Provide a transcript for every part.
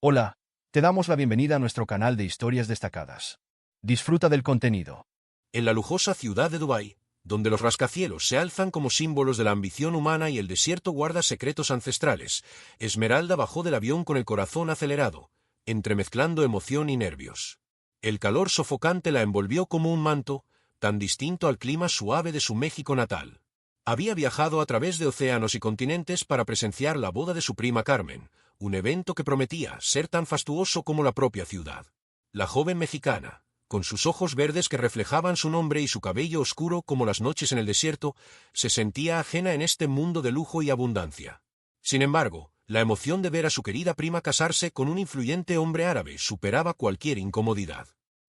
Hola, te damos la bienvenida a nuestro canal de historias destacadas. Disfruta del contenido. En la lujosa ciudad de Dubái, donde los rascacielos se alzan como símbolos de la ambición humana y el desierto guarda secretos ancestrales, Esmeralda bajó del avión con el corazón acelerado, entremezclando emoción y nervios. El calor sofocante la envolvió como un manto, tan distinto al clima suave de su México natal. Había viajado a través de océanos y continentes para presenciar la boda de su prima Carmen, un evento que prometía ser tan fastuoso como la propia ciudad. La joven mexicana, con sus ojos verdes que reflejaban su nombre y su cabello oscuro como las noches en el desierto, se sentía ajena en este mundo de lujo y abundancia. Sin embargo, la emoción de ver a su querida prima casarse con un influyente hombre árabe superaba cualquier incomodidad.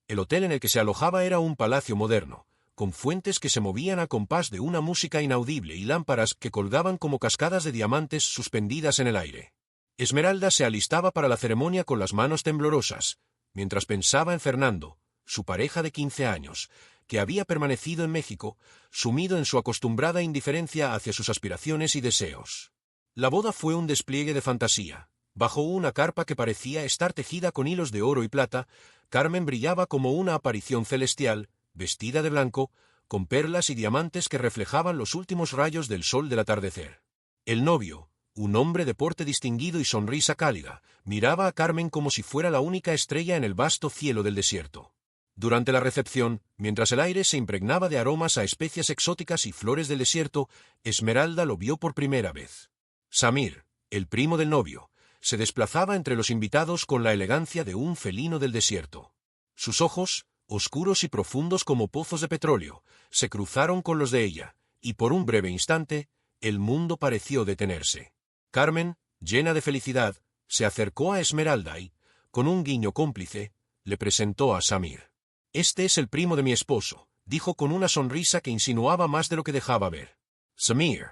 El hotel en el que se alojaba era un palacio moderno, con fuentes que se movían a compás de una música inaudible y lámparas que colgaban como cascadas de diamantes suspendidas en el aire. Esmeralda se alistaba para la ceremonia con las manos temblorosas, mientras pensaba en Fernando, su pareja de 15 años, que había permanecido en México, sumido en su acostumbrada indiferencia hacia sus aspiraciones y deseos. La boda fue un despliegue de fantasía. Bajo una carpa que parecía estar tejida con hilos de oro y plata, Carmen brillaba como una aparición celestial, vestida de blanco, con perlas y diamantes que reflejaban los últimos rayos del sol del atardecer. El novio, un hombre de porte distinguido y sonrisa cálida, miraba a Carmen como si fuera la única estrella en el vasto cielo del desierto. Durante la recepción, mientras el aire se impregnaba de aromas a especias exóticas y flores del desierto, Esmeralda lo vio por primera vez. Samir, el primo del novio, se desplazaba entre los invitados con la elegancia de un felino del desierto. Sus ojos, oscuros y profundos como pozos de petróleo, se cruzaron con los de ella, y por un breve instante, el mundo pareció detenerse. Carmen, llena de felicidad, se acercó a Esmeralda y, con un guiño cómplice, le presentó a Samir. «Este es el primo de mi esposo», dijo con una sonrisa que insinuaba más de lo que dejaba ver. «Samir,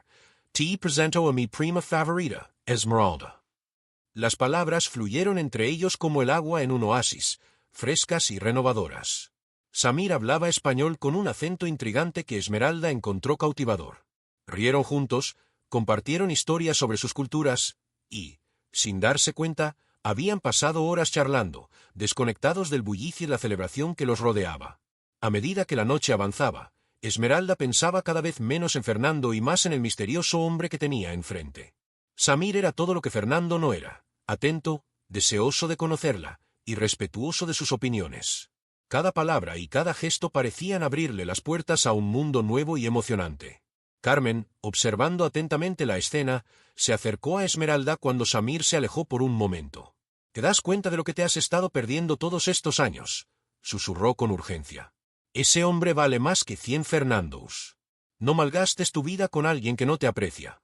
te presento a mi prima favorita, Esmeralda». Las palabras fluyeron entre ellos como el agua en un oasis, frescas y renovadoras. Samir hablaba español con un acento intrigante que Esmeralda encontró cautivador. Rieron juntos, compartieron historias sobre sus culturas, y, sin darse cuenta, habían pasado horas charlando, desconectados del bullicio y la celebración que los rodeaba. A medida que la noche avanzaba, Esmeralda pensaba cada vez menos en Fernando y más en el misterioso hombre que tenía enfrente. Samir era todo lo que Fernando no era: atento, deseoso de conocerla, y respetuoso de sus opiniones. Cada palabra y cada gesto parecían abrirle las puertas a un mundo nuevo y emocionante. Carmen, observando atentamente la escena, se acercó a Esmeralda cuando Samir se alejó por un momento. «¿Te das cuenta de lo que te has estado perdiendo todos estos años?», susurró con urgencia. «Ese hombre vale más que 100 Fernandos. No malgastes tu vida con alguien que no te aprecia».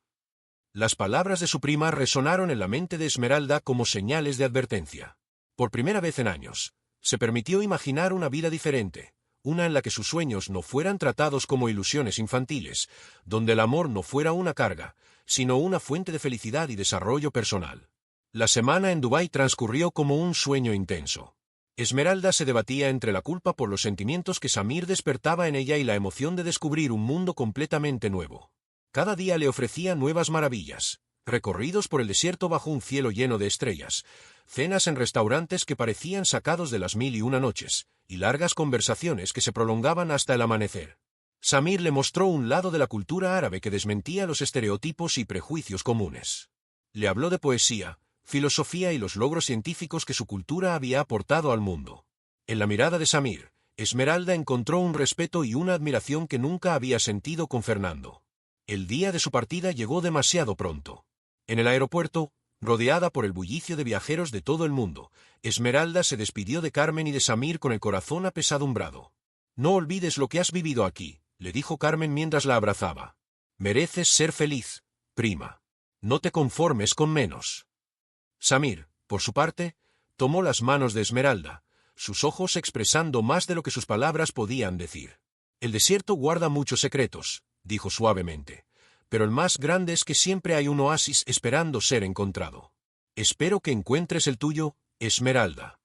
Las palabras de su prima resonaron en la mente de Esmeralda como señales de advertencia. Por primera vez en años, se permitió imaginar una vida diferente, una en la que sus sueños no fueran tratados como ilusiones infantiles, donde el amor no fuera una carga, sino una fuente de felicidad y desarrollo personal. La semana en Dubái transcurrió como un sueño intenso. Esmeralda se debatía entre la culpa por los sentimientos que Samir despertaba en ella y la emoción de descubrir un mundo completamente nuevo. Cada día le ofrecía nuevas maravillas: recorridos por el desierto bajo un cielo lleno de estrellas, cenas en restaurantes que parecían sacados de las 1001 noches, y largas conversaciones que se prolongaban hasta el amanecer. Samir le mostró un lado de la cultura árabe que desmentía los estereotipos y prejuicios comunes. Le habló de poesía, filosofía y los logros científicos que su cultura había aportado al mundo. En la mirada de Samir, Esmeralda encontró un respeto y una admiración que nunca había sentido con Fernando. El día de su partida llegó demasiado pronto. En el aeropuerto, rodeada por el bullicio de viajeros de todo el mundo, Esmeralda se despidió de Carmen y de Samir con el corazón apesadumbrado. «No olvides lo que has vivido aquí», le dijo Carmen mientras la abrazaba. «Mereces ser feliz, prima. No te conformes con menos». Samir, por su parte, tomó las manos de Esmeralda, sus ojos expresando más de lo que sus palabras podían decir. «El desierto guarda muchos secretos», dijo suavemente, «pero el más grande es que siempre hay un oasis esperando ser encontrado. Espero que encuentres el tuyo, Esmeralda».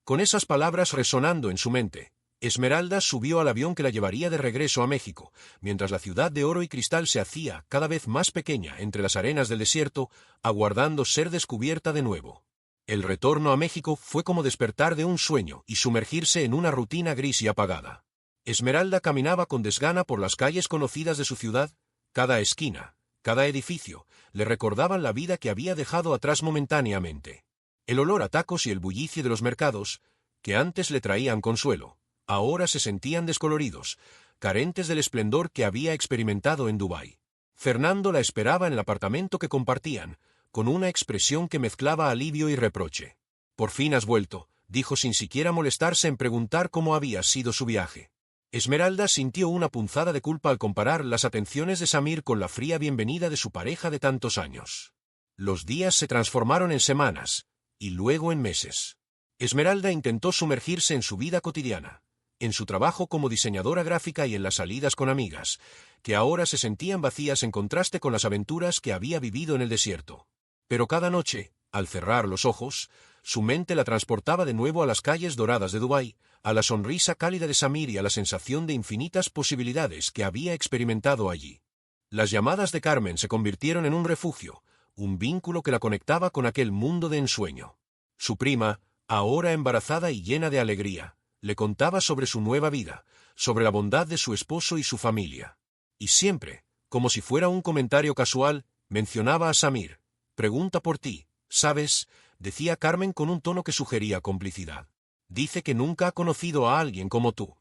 Con esas palabras resonando en su mente, Esmeralda subió al avión que la llevaría de regreso a México, mientras la ciudad de oro y cristal se hacía cada vez más pequeña entre las arenas del desierto, aguardando ser descubierta de nuevo. El retorno a México fue como despertar de un sueño y sumergirse en una rutina gris y apagada. Esmeralda caminaba con desgana por las calles conocidas de su ciudad. Cada esquina, cada edificio, le recordaban la vida que había dejado atrás momentáneamente. El olor a tacos y el bullicio de los mercados, que antes le traían consuelo, ahora se sentían descoloridos, carentes del esplendor que había experimentado en Dubái. Fernando la esperaba en el apartamento que compartían, con una expresión que mezclaba alivio y reproche. «Por fin has vuelto», dijo sin siquiera molestarse en preguntar cómo había sido su viaje. Esmeralda sintió una punzada de culpa al comparar las atenciones de Samir con la fría bienvenida de su pareja de tantos años. Los días se transformaron en semanas, y luego en meses. Esmeralda intentó sumergirse en su vida cotidiana, en su trabajo como diseñadora gráfica y en las salidas con amigas, que ahora se sentían vacías en contraste con las aventuras que había vivido en el desierto. Pero cada noche, al cerrar los ojos, su mente la transportaba de nuevo a las calles doradas de Dubái, a la sonrisa cálida de Samir y a la sensación de infinitas posibilidades que había experimentado allí. Las llamadas de Carmen se convirtieron en un refugio, un vínculo que la conectaba con aquel mundo de ensueño. Su prima, ahora embarazada y llena de alegría, le contaba sobre su nueva vida, sobre la bondad de su esposo y su familia. Y siempre, como si fuera un comentario casual, mencionaba a Samir. «Pregunta por ti, ¿sabes?», decía Carmen con un tono que sugería complicidad. «Dice que nunca ha conocido a alguien como tú».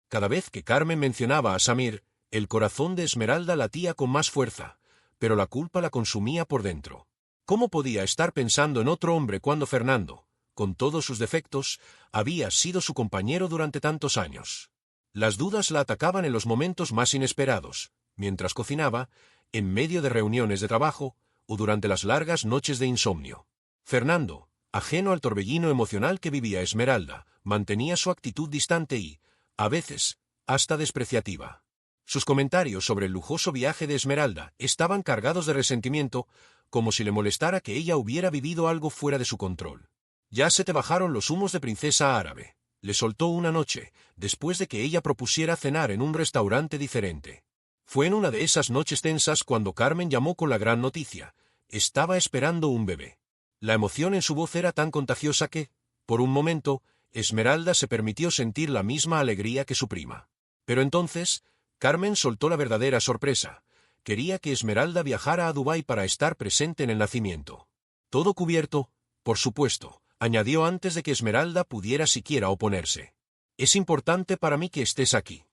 Cada vez que Carmen mencionaba a Samir, el corazón de Esmeralda latía con más fuerza, pero la culpa la consumía por dentro. ¿Cómo podía estar pensando en otro hombre cuando Fernando, con todos sus defectos, había sido su compañero durante tantos años? Las dudas la atacaban en los momentos más inesperados, mientras cocinaba, en medio de reuniones de trabajo, o durante las largas noches de insomnio. Fernando, ajeno al torbellino emocional que vivía Esmeralda, mantenía su actitud distante y, a veces, hasta despreciativa. Sus comentarios sobre el lujoso viaje de Esmeralda estaban cargados de resentimiento, como si le molestara que ella hubiera vivido algo fuera de su control. «Ya se te bajaron los humos de princesa árabe», le soltó una noche, después de que ella propusiera cenar en un restaurante diferente. Fue en una de esas noches tensas cuando Carmen llamó con la gran noticia. Estaba esperando un bebé. La emoción en su voz era tan contagiosa que, por un momento, Esmeralda se permitió sentir la misma alegría que su prima. Pero entonces, Carmen soltó la verdadera sorpresa. Quería que Esmeralda viajara a Dubái para estar presente en el nacimiento. «Todo cubierto, por supuesto», añadió antes de que Esmeralda pudiera siquiera oponerse. «Es importante para mí que estés aquí».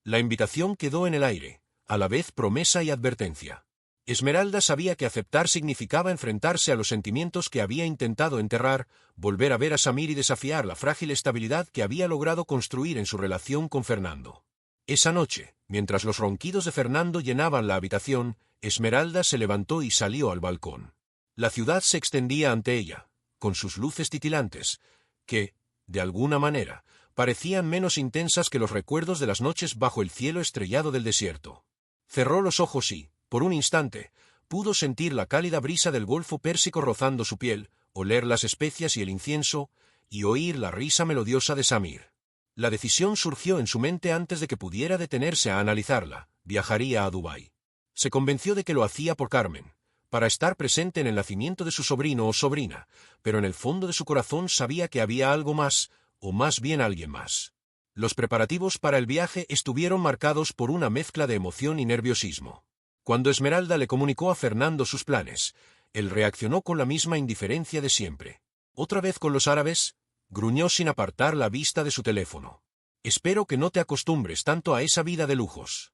La invitación quedó en el aire, a la vez promesa y advertencia. Esmeralda sabía que aceptar significaba enfrentarse a los sentimientos que había intentado enterrar, volver a ver a Samir y desafiar la frágil estabilidad que había logrado construir en su relación con Fernando. Esa noche, mientras los ronquidos de Fernando llenaban la habitación, Esmeralda se levantó y salió al balcón. La ciudad se extendía ante ella, con sus luces titilantes, que, de alguna manera, parecían menos intensas que los recuerdos de las noches bajo el cielo estrellado del desierto. Cerró los ojos y, por un instante, pudo sentir la cálida brisa del Golfo Pérsico rozando su piel, oler las especias y el incienso, y oír la risa melodiosa de Samir. La decisión surgió en su mente antes de que pudiera detenerse a analizarla. Viajaría a Dubái. Se convenció de que lo hacía por Carmen, para estar presente en el nacimiento de su sobrino o sobrina, pero en el fondo de su corazón sabía que había algo más, o más bien alguien más. Los preparativos para el viaje estuvieron marcados por una mezcla de emoción y nerviosismo. Cuando Esmeralda le comunicó a Fernando sus planes, él reaccionó con la misma indiferencia de siempre. «¿Otra vez con los árabes?», gruñó sin apartar la vista de su teléfono. «Espero que no te acostumbres tanto a esa vida de lujos».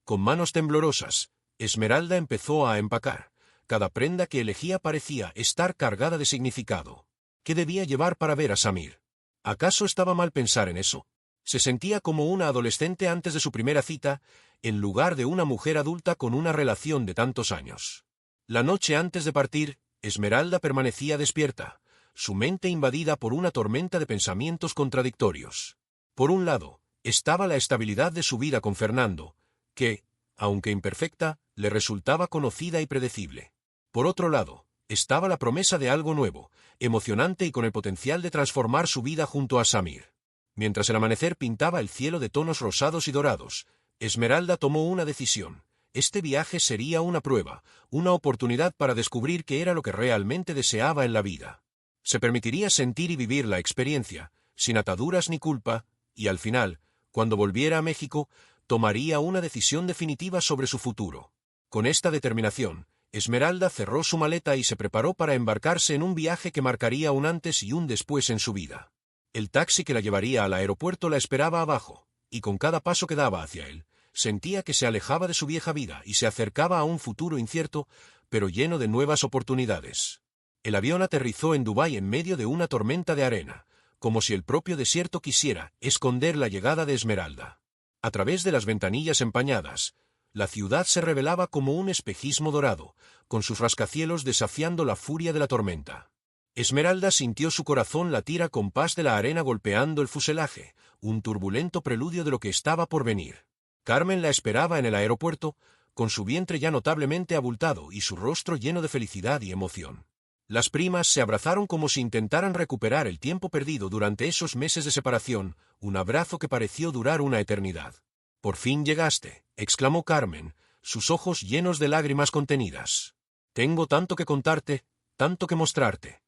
Con manos temblorosas, Esmeralda empezó a empacar. Cada prenda que elegía parecía estar cargada de significado. ¿Qué debía llevar para ver a Samir? ¿Acaso estaba mal pensar en eso? Se sentía como una adolescente antes de su primera cita, en lugar de una mujer adulta con una relación de tantos años. La noche antes de partir, Esmeralda permanecía despierta, su mente invadida por una tormenta de pensamientos contradictorios. Por un lado, estaba la estabilidad de su vida con Fernando, que, aunque imperfecta, le resultaba conocida y predecible. Por otro lado, estaba la promesa de algo nuevo, emocionante y con el potencial de transformar su vida junto a Samir. Mientras el amanecer pintaba el cielo de tonos rosados y dorados, Esmeralda tomó una decisión. Este viaje sería una prueba, una oportunidad para descubrir qué era lo que realmente deseaba en la vida. Se permitiría sentir y vivir la experiencia, sin ataduras ni culpa, y al final, cuando volviera a México, tomaría una decisión definitiva sobre su futuro. Con esta determinación, Esmeralda cerró su maleta y se preparó para embarcarse en un viaje que marcaría un antes y un después en su vida. El taxi que la llevaría al aeropuerto la esperaba abajo, y con cada paso que daba hacia él, sentía que se alejaba de su vieja vida y se acercaba a un futuro incierto, pero lleno de nuevas oportunidades. El avión aterrizó en Dubái en medio de una tormenta de arena, como si el propio desierto quisiera esconder la llegada de Esmeralda. A través de las ventanillas empañadas, la ciudad se revelaba como un espejismo dorado, con sus rascacielos desafiando la furia de la tormenta. Esmeralda sintió su corazón latir a compás de la arena golpeando el fuselaje, un turbulento preludio de lo que estaba por venir. Carmen la esperaba en el aeropuerto, con su vientre ya notablemente abultado y su rostro lleno de felicidad y emoción. Las primas se abrazaron como si intentaran recuperar el tiempo perdido durante esos meses de separación, un abrazo que pareció durar una eternidad. «Por fin llegaste», exclamó Carmen, sus ojos llenos de lágrimas contenidas. «Tengo tanto que contarte, tanto que mostrarte».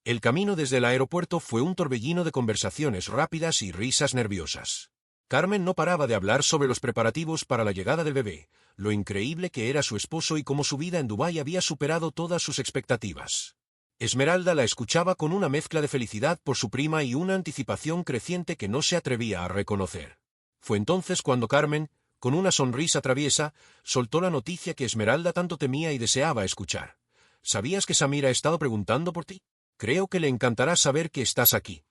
El camino desde el aeropuerto fue un torbellino de conversaciones rápidas y risas nerviosas. Carmen no paraba de hablar sobre los preparativos para la llegada del bebé, lo increíble que era su esposo y cómo su vida en Dubái había superado todas sus expectativas. Esmeralda la escuchaba con una mezcla de felicidad por su prima y una anticipación creciente que no se atrevía a reconocer. Fue entonces cuando Carmen, con una sonrisa traviesa, soltó la noticia que Esmeralda tanto temía y deseaba escuchar. «¿Sabías que Samir ha estado preguntando por ti? Creo que le encantará saber que estás aquí».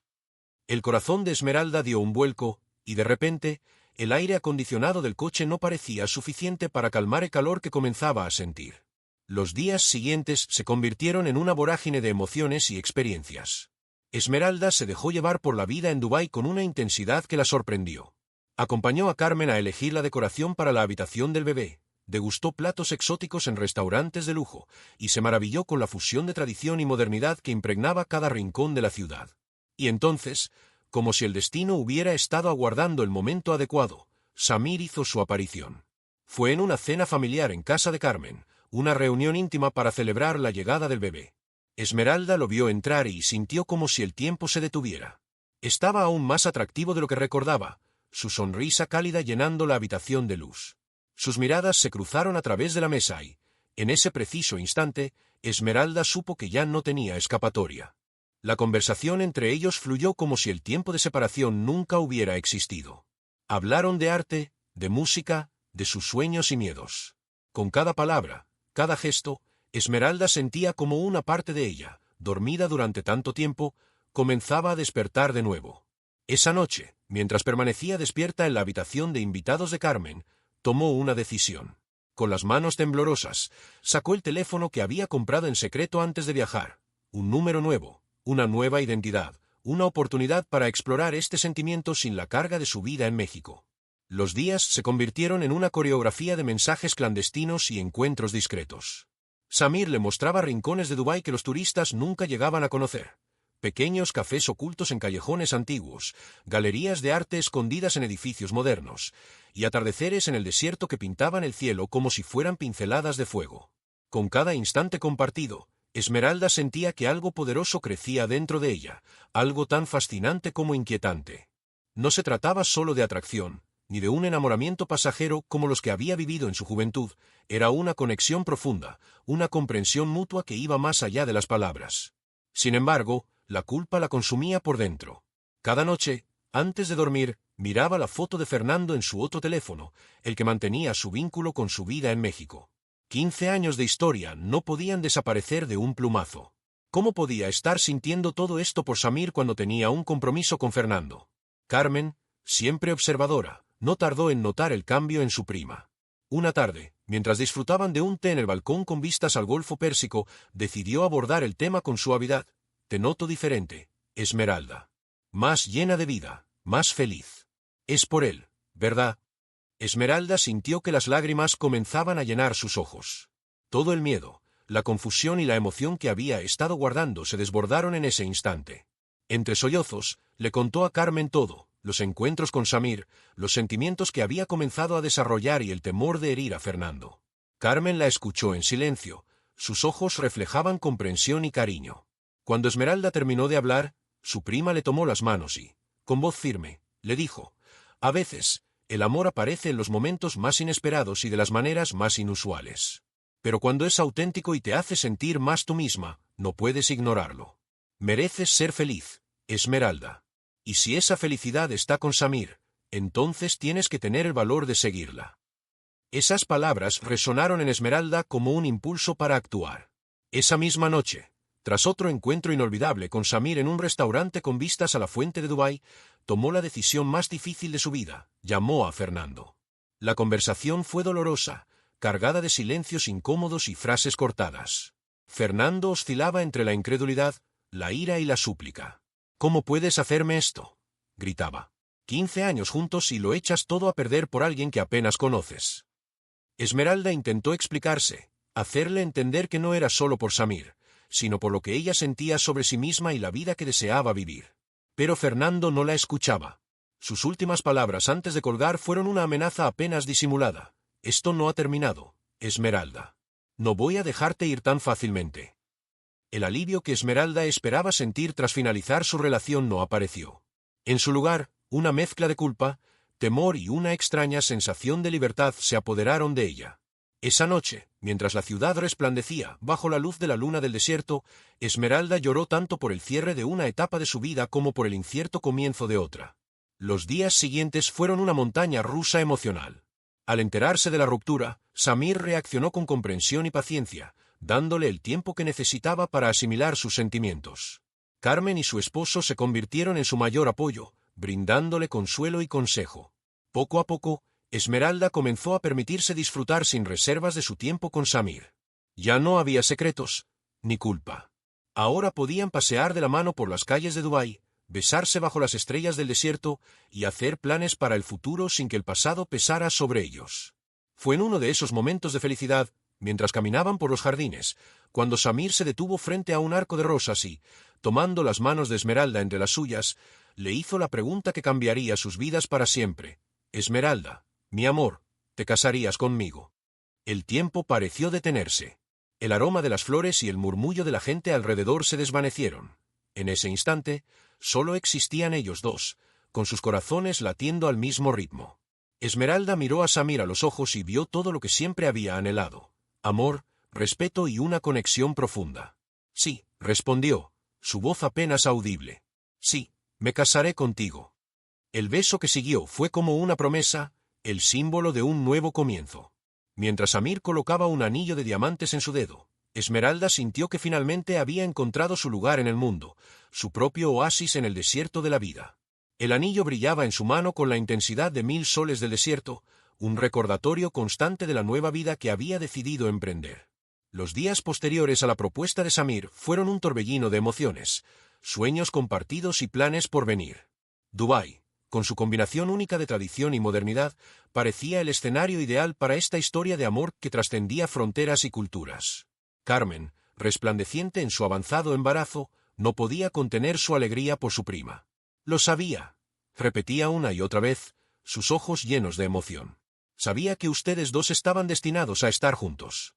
El corazón de Esmeralda dio un vuelco, y de repente, el aire acondicionado del coche no parecía suficiente para calmar el calor que comenzaba a sentir. Los días siguientes se convirtieron en una vorágine de emociones y experiencias. Esmeralda se dejó llevar por la vida en Dubái con una intensidad que la sorprendió. Acompañó a Carmen a elegir la decoración para la habitación del bebé, degustó platos exóticos en restaurantes de lujo, y se maravilló con la fusión de tradición y modernidad que impregnaba cada rincón de la ciudad. Y entonces, como si el destino hubiera estado aguardando el momento adecuado, Samir hizo su aparición. Fue en una cena familiar en casa de Carmen, una reunión íntima para celebrar la llegada del bebé. Esmeralda lo vio entrar y sintió como si el tiempo se detuviera. Estaba aún más atractivo de lo que recordaba, su sonrisa cálida llenando la habitación de luz. Sus miradas se cruzaron a través de la mesa y, en ese preciso instante, Esmeralda supo que ya no tenía escapatoria. La conversación entre ellos fluyó como si el tiempo de separación nunca hubiera existido. Hablaron de arte, de música, de sus sueños y miedos. Con cada palabra, cada gesto, Esmeralda sentía como una parte de ella, dormida durante tanto tiempo, comenzaba a despertar de nuevo. Esa noche, mientras permanecía despierta en la habitación de invitados de Carmen, tomó una decisión. Con las manos temblorosas, sacó el teléfono que había comprado en secreto antes de viajar. Un número nuevo, una nueva identidad, una oportunidad para explorar este sentimiento sin la carga de su vida en México. Los días se convirtieron en una coreografía de mensajes clandestinos y encuentros discretos. Samir le mostraba rincones de Dubái que los turistas nunca llegaban a conocer. Pequeños cafés ocultos en callejones antiguos, galerías de arte escondidas en edificios modernos, y atardeceres en el desierto que pintaban el cielo como si fueran pinceladas de fuego. Con cada instante compartido, Esmeralda sentía que algo poderoso crecía dentro de ella, algo tan fascinante como inquietante. No se trataba solo de atracción, ni de un enamoramiento pasajero como los que había vivido en su juventud, era una conexión profunda, una comprensión mutua que iba más allá de las palabras. Sin embargo, la culpa la consumía por dentro. Cada noche, antes de dormir, miraba la foto de Fernando en su otro teléfono, el que mantenía su vínculo con su vida en México. 15 años de historia no podían desaparecer de un plumazo. ¿Cómo podía estar sintiendo todo esto por Samir cuando tenía un compromiso con Fernando? Carmen, siempre observadora, no tardó en notar el cambio en su prima. Una tarde, mientras disfrutaban de un té en el balcón con vistas al Golfo Pérsico, decidió abordar el tema con suavidad. «Te noto diferente, Esmeralda. Más llena de vida, más feliz. Es por él, ¿verdad?» Esmeralda sintió que las lágrimas comenzaban a llenar sus ojos. Todo el miedo, la confusión y la emoción que había estado guardando se desbordaron en ese instante. Entre sollozos, le contó a Carmen todo, los encuentros con Samir, los sentimientos que había comenzado a desarrollar y el temor de herir a Fernando. Carmen la escuchó en silencio, sus ojos reflejaban comprensión y cariño. Cuando Esmeralda terminó de hablar, su prima le tomó las manos y, con voz firme, le dijo: «A veces, el amor aparece en los momentos más inesperados y de las maneras más inusuales. Pero cuando es auténtico y te hace sentir más tú misma, no puedes ignorarlo. Mereces ser feliz, Esmeralda. Y si esa felicidad está con Samir, entonces tienes que tener el valor de seguirla». Esas palabras resonaron en Esmeralda como un impulso para actuar. Esa misma noche, tras otro encuentro inolvidable con Samir en un restaurante con vistas a la fuente de Dubái, tomó la decisión más difícil de su vida: llamó a Fernando. La conversación fue dolorosa, cargada de silencios incómodos y frases cortadas. Fernando oscilaba entre la incredulidad, la ira y la súplica. «¿Cómo puedes hacerme esto?», gritaba. 15 años juntos y lo echas todo a perder por alguien que apenas conoces. Esmeralda intentó explicarse, hacerle entender que no era solo por Samir, sino por lo que ella sentía sobre sí misma y la vida que deseaba vivir. Pero Fernando no la escuchaba. Sus últimas palabras antes de colgar fueron una amenaza apenas disimulada: «Esto no ha terminado, Esmeralda. No voy a dejarte ir tan fácilmente». El alivio que Esmeralda esperaba sentir tras finalizar su relación no apareció. En su lugar, una mezcla de culpa, temor y una extraña sensación de libertad se apoderaron de ella. Esa noche, mientras la ciudad resplandecía bajo la luz de la luna del desierto, Esmeralda lloró tanto por el cierre de una etapa de su vida como por el incierto comienzo de otra. Los días siguientes fueron una montaña rusa emocional. Al enterarse de la ruptura, Samir reaccionó con comprensión y paciencia, dándole el tiempo que necesitaba para asimilar sus sentimientos. Carmen y su esposo se convirtieron en su mayor apoyo, brindándole consuelo y consejo. Poco a poco, Esmeralda comenzó a permitirse disfrutar sin reservas de su tiempo con Samir. Ya no había secretos, ni culpa. Ahora podían pasear de la mano por las calles de Dubái, besarse bajo las estrellas del desierto y hacer planes para el futuro sin que el pasado pesara sobre ellos. Fue en uno de esos momentos de felicidad, mientras caminaban por los jardines, cuando Samir se detuvo frente a un arco de rosas y, tomando las manos de Esmeralda entre las suyas, le hizo la pregunta que cambiaría sus vidas para siempre: «Esmeralda, mi amor, ¿te casarías conmigo?». El tiempo pareció detenerse. El aroma de las flores y el murmullo de la gente alrededor se desvanecieron. En ese instante, solo existían ellos dos, con sus corazones latiendo al mismo ritmo. Esmeralda miró a Samir a los ojos y vio todo lo que siempre había anhelado: amor, respeto y una conexión profunda. «Sí», respondió, su voz apenas audible. «Sí, me casaré contigo». El beso que siguió fue como una promesa, el símbolo de un nuevo comienzo. Mientras Samir colocaba un anillo de diamantes en su dedo, Esmeralda sintió que finalmente había encontrado su lugar en el mundo, su propio oasis en el desierto de la vida. El anillo brillaba en su mano con la intensidad de 1000 soles del desierto, un recordatorio constante de la nueva vida que había decidido emprender. Los días posteriores a la propuesta de Samir fueron un torbellino de emociones, sueños compartidos y planes por venir. Dubái, con su combinación única de tradición y modernidad, parecía el escenario ideal para esta historia de amor que trascendía fronteras y culturas. Carmen, resplandeciente en su avanzado embarazo, no podía contener su alegría por su prima. «Lo sabía», repetía una y otra vez, sus ojos llenos de emoción. «Sabía que ustedes dos estaban destinados a estar juntos».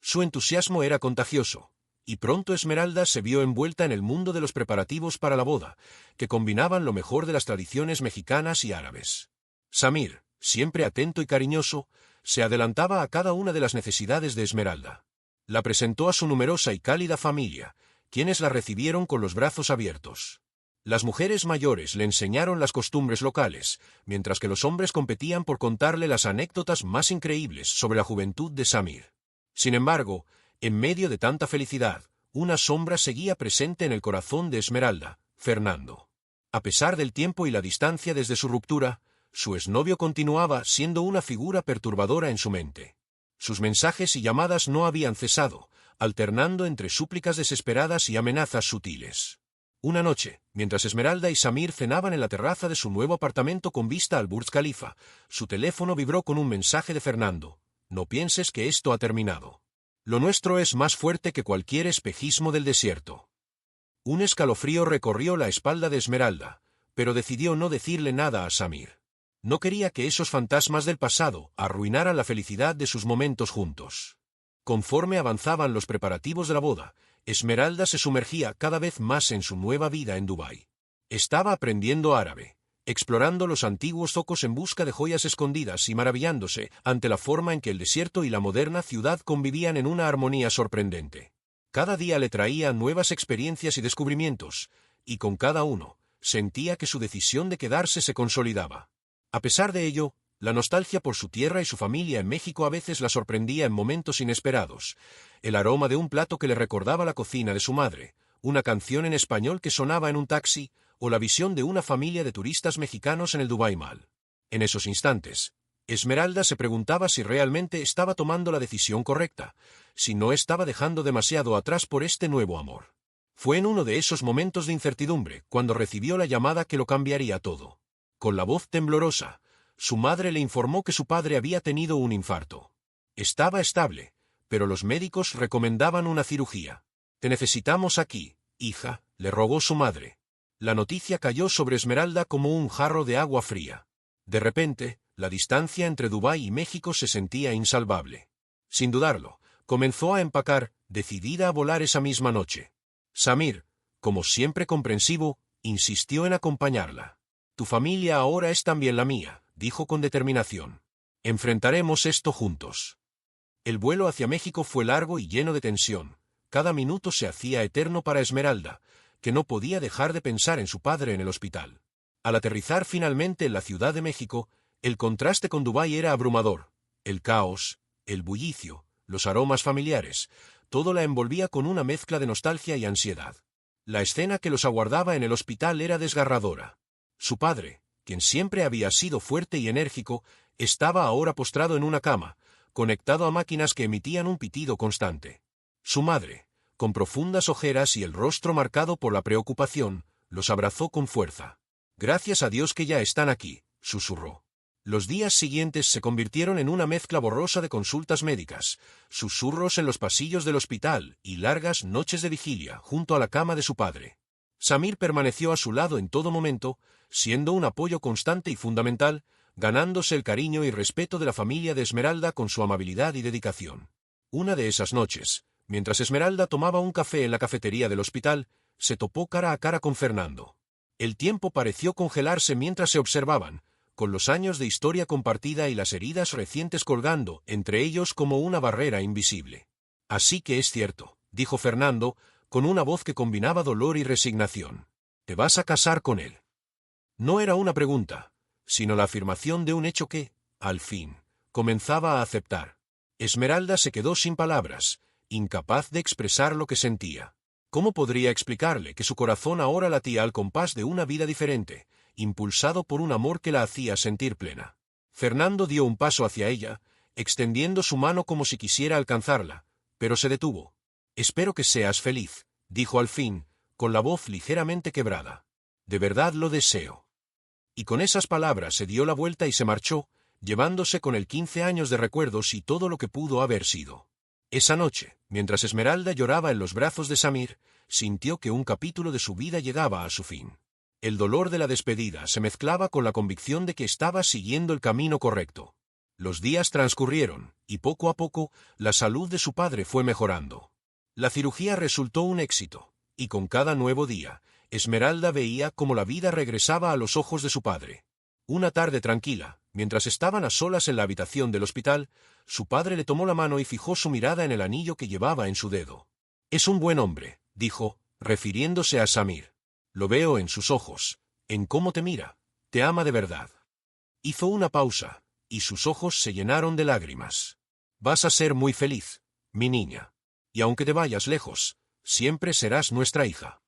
Su entusiasmo era contagioso, y pronto Esmeralda se vio envuelta en el mundo de los preparativos para la boda, que combinaban lo mejor de las tradiciones mexicanas y árabes. Samir, siempre atento y cariñoso, se adelantaba a cada una de las necesidades de Esmeralda. La presentó a su numerosa y cálida familia, quienes la recibieron con los brazos abiertos. Las mujeres mayores le enseñaron las costumbres locales, mientras que los hombres competían por contarle las anécdotas más increíbles sobre la juventud de Samir. Sin embargo, en medio de tanta felicidad, una sombra seguía presente en el corazón de Esmeralda: Fernando. A pesar del tiempo y la distancia desde su ruptura, su exnovio continuaba siendo una figura perturbadora en su mente. Sus mensajes y llamadas no habían cesado, alternando entre súplicas desesperadas y amenazas sutiles. Una noche, mientras Esmeralda y Samir cenaban en la terraza de su nuevo apartamento con vista al Burj Khalifa, su teléfono vibró con un mensaje de Fernando: «No pienses que esto ha terminado. Lo nuestro es más fuerte que cualquier espejismo del desierto». Un escalofrío recorrió la espalda de Esmeralda, pero decidió no decirle nada a Samir. No quería que esos fantasmas del pasado arruinaran la felicidad de sus momentos juntos. Conforme avanzaban los preparativos de la boda, Esmeralda se sumergía cada vez más en su nueva vida en Dubái. Estaba aprendiendo árabe, explorando los antiguos zocos en busca de joyas escondidas y maravillándose ante la forma en que el desierto y la moderna ciudad convivían en una armonía sorprendente. Cada día le traía nuevas experiencias y descubrimientos, y con cada uno, sentía que su decisión de quedarse se consolidaba. A pesar de ello, la nostalgia por su tierra y su familia en México a veces la sorprendía en momentos inesperados. El aroma de un plato que le recordaba la cocina de su madre, una canción en español que sonaba en un taxi, o la visión de una familia de turistas mexicanos en el Dubai Mall. En esos instantes, Esmeralda se preguntaba si realmente estaba tomando la decisión correcta, si no estaba dejando demasiado atrás por este nuevo amor. Fue en uno de esos momentos de incertidumbre cuando recibió la llamada que lo cambiaría todo. Con la voz temblorosa, su madre le informó que su padre había tenido un infarto. Estaba estable, pero los médicos recomendaban una cirugía. «Te necesitamos aquí, hija», le rogó su madre. La noticia cayó sobre Esmeralda como un jarro de agua fría. De repente, la distancia entre Dubái y México se sentía insalvable. Sin dudarlo, comenzó a empacar, decidida a volar esa misma noche. Samir, como siempre comprensivo, insistió en acompañarla. «Tu familia ahora es también la mía», dijo con determinación. «Enfrentaremos esto juntos». El vuelo hacia México fue largo y lleno de tensión. Cada minuto se hacía eterno para Esmeralda, que no podía dejar de pensar en su padre en el hospital. Al aterrizar finalmente en la Ciudad de México, el contraste con Dubái era abrumador. El caos, el bullicio, los aromas familiares, todo la envolvía con una mezcla de nostalgia y ansiedad. La escena que los aguardaba en el hospital era desgarradora. Su padre, quien siempre había sido fuerte y enérgico, estaba ahora postrado en una cama, conectado a máquinas que emitían un pitido constante. Su madre, con profundas ojeras y el rostro marcado por la preocupación, los abrazó con fuerza. «Gracias a Dios que ya están aquí», susurró. Los días siguientes se convirtieron en una mezcla borrosa de consultas médicas, susurros en los pasillos del hospital y largas noches de vigilia junto a la cama de su padre. Samir permaneció a su lado en todo momento, siendo un apoyo constante y fundamental, ganándose el cariño y respeto de la familia de Esmeralda con su amabilidad y dedicación. Una de esas noches, mientras Esmeralda tomaba un café en la cafetería del hospital, se topó cara a cara con Fernando. El tiempo pareció congelarse mientras se observaban, con los años de historia compartida y las heridas recientes colgando entre ellos como una barrera invisible. «Así que es cierto», dijo Fernando, con una voz que combinaba dolor y resignación. «¿Te vas a casar con él?». No era una pregunta, sino la afirmación de un hecho que, al fin, comenzaba a aceptar. Esmeralda se quedó sin palabras, incapaz de expresar lo que sentía. ¿Cómo podría explicarle que su corazón ahora latía al compás de una vida diferente, impulsado por un amor que la hacía sentir plena? Fernando dio un paso hacia ella, extendiendo su mano como si quisiera alcanzarla, pero se detuvo. «Espero que seas feliz», dijo al fin, con la voz ligeramente quebrada. «De verdad lo deseo». Y con esas palabras se dio la vuelta y se marchó, llevándose con él 15 años de recuerdos y todo lo que pudo haber sido. Esa noche, mientras Esmeralda lloraba en los brazos de Samir, sintió que un capítulo de su vida llegaba a su fin. El dolor de la despedida se mezclaba con la convicción de que estaba siguiendo el camino correcto. Los días transcurrieron, y poco a poco, la salud de su padre fue mejorando. La cirugía resultó un éxito, y con cada nuevo día, Esmeralda veía cómo la vida regresaba a los ojos de su padre. Una tarde tranquila, mientras estaban a solas en la habitación del hospital, su padre le tomó la mano y fijó su mirada en el anillo que llevaba en su dedo. «Es un buen hombre», dijo, refiriéndose a Samir. «Lo veo en sus ojos, en cómo te mira, te ama de verdad». Hizo una pausa, y sus ojos se llenaron de lágrimas. «Vas a ser muy feliz, mi niña. Y aunque te vayas lejos, siempre serás nuestra hija».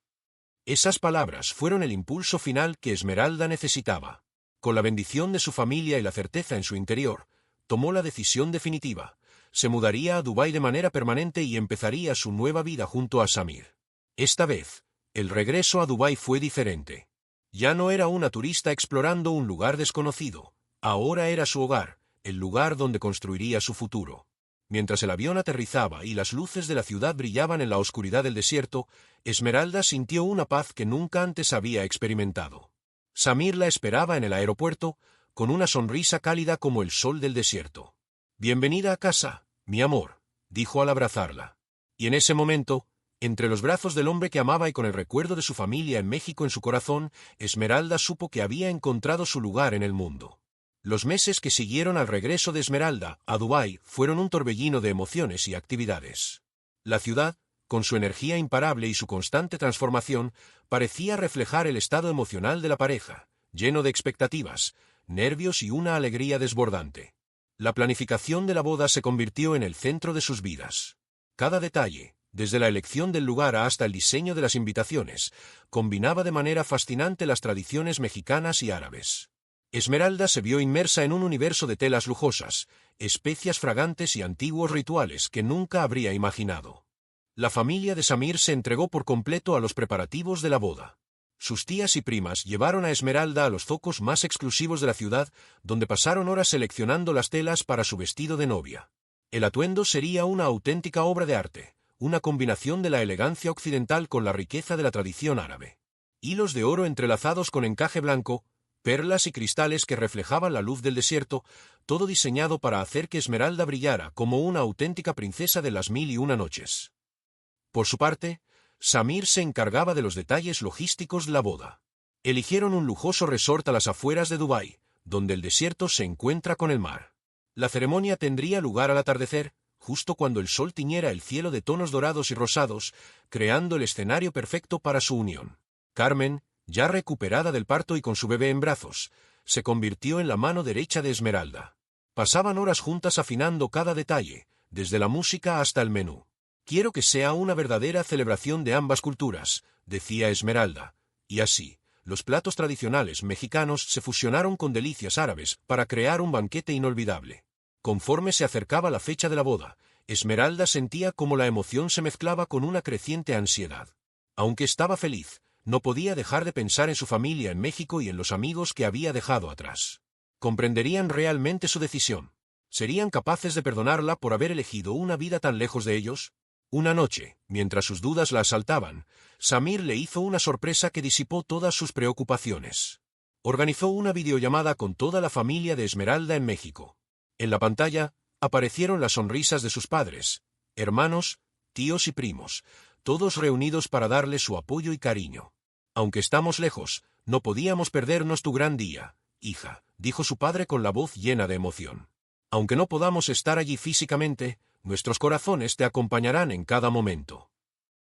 Esas palabras fueron el impulso final que Esmeralda necesitaba. Con la bendición de su familia y la certeza en su interior, tomó la decisión definitiva. Se mudaría a Dubái de manera permanente y empezaría su nueva vida junto a Samir. Esta vez, el regreso a Dubái fue diferente. Ya no era una turista explorando un lugar desconocido. Ahora era su hogar, el lugar donde construiría su futuro. Mientras el avión aterrizaba y las luces de la ciudad brillaban en la oscuridad del desierto, Esmeralda sintió una paz que nunca antes había experimentado. Samir la esperaba en el aeropuerto, con una sonrisa cálida como el sol del desierto. «Bienvenida a casa, mi amor», dijo al abrazarla. Y en ese momento, Entre los brazos del hombre que amaba y con el recuerdo de su familia en México en su corazón, Esmeralda supo que había encontrado su lugar en el mundo. Los meses que siguieron al regreso de Esmeralda a Dubái fueron un torbellino de emociones y actividades. La ciudad, con su energía imparable y su constante transformación, parecía reflejar el estado emocional de la pareja, lleno de expectativas, nervios y una alegría desbordante. La planificación de la boda se convirtió en el centro de sus vidas. Cada detalle, desde la elección del lugar hasta el diseño de las invitaciones, combinaba de manera fascinante las tradiciones mexicanas y árabes. Esmeralda se vio inmersa en un universo de telas lujosas, especias fragantes y antiguos rituales que nunca habría imaginado. La familia de Samir se entregó por completo a los preparativos de la boda. Sus tías y primas llevaron a Esmeralda a los zocos más exclusivos de la ciudad, donde pasaron horas seleccionando las telas para su vestido de novia. El atuendo sería una auténtica obra de arte, una combinación de la elegancia occidental con la riqueza de la tradición árabe. Hilos de oro entrelazados con encaje blanco, perlas y cristales que reflejaban la luz del desierto, todo diseñado para hacer que Esmeralda brillara como una auténtica princesa de las 1001 noches. Por su parte, Samir se encargaba de los detalles logísticos de la boda. Eligieron un lujoso resort a las afueras de Dubái, donde el desierto se encuentra con el mar. La ceremonia tendría lugar al atardecer, justo cuando el sol tiñera el cielo de tonos dorados y rosados, creando el escenario perfecto para su unión. Carmen, ya recuperada del parto y con su bebé en brazos, se convirtió en la mano derecha de Esmeralda. Pasaban horas juntas afinando cada detalle, desde la música hasta el menú. «Quiero que sea una verdadera celebración de ambas culturas», decía Esmeralda, y así, los platos tradicionales mexicanos se fusionaron con delicias árabes para crear un banquete inolvidable. Conforme se acercaba la fecha de la boda, Esmeralda sentía como la emoción se mezclaba con una creciente ansiedad. Aunque estaba feliz, no podía dejar de pensar en su familia en México y en los amigos que había dejado atrás. ¿Comprenderían realmente su decisión? ¿Serían capaces de perdonarla por haber elegido una vida tan lejos de ellos? Una noche, mientras sus dudas la asaltaban, Samir le hizo una sorpresa que disipó todas sus preocupaciones. Organizó una videollamada con toda la familia de Esmeralda en México. En la pantalla, aparecieron las sonrisas de sus padres, hermanos, tíos y primos, todos reunidos para darle su apoyo y cariño. «Aunque estamos lejos, no podíamos perdernos tu gran día, hija», dijo su padre con la voz llena de emoción. «Aunque no podamos estar allí físicamente, nuestros corazones te acompañarán en cada momento».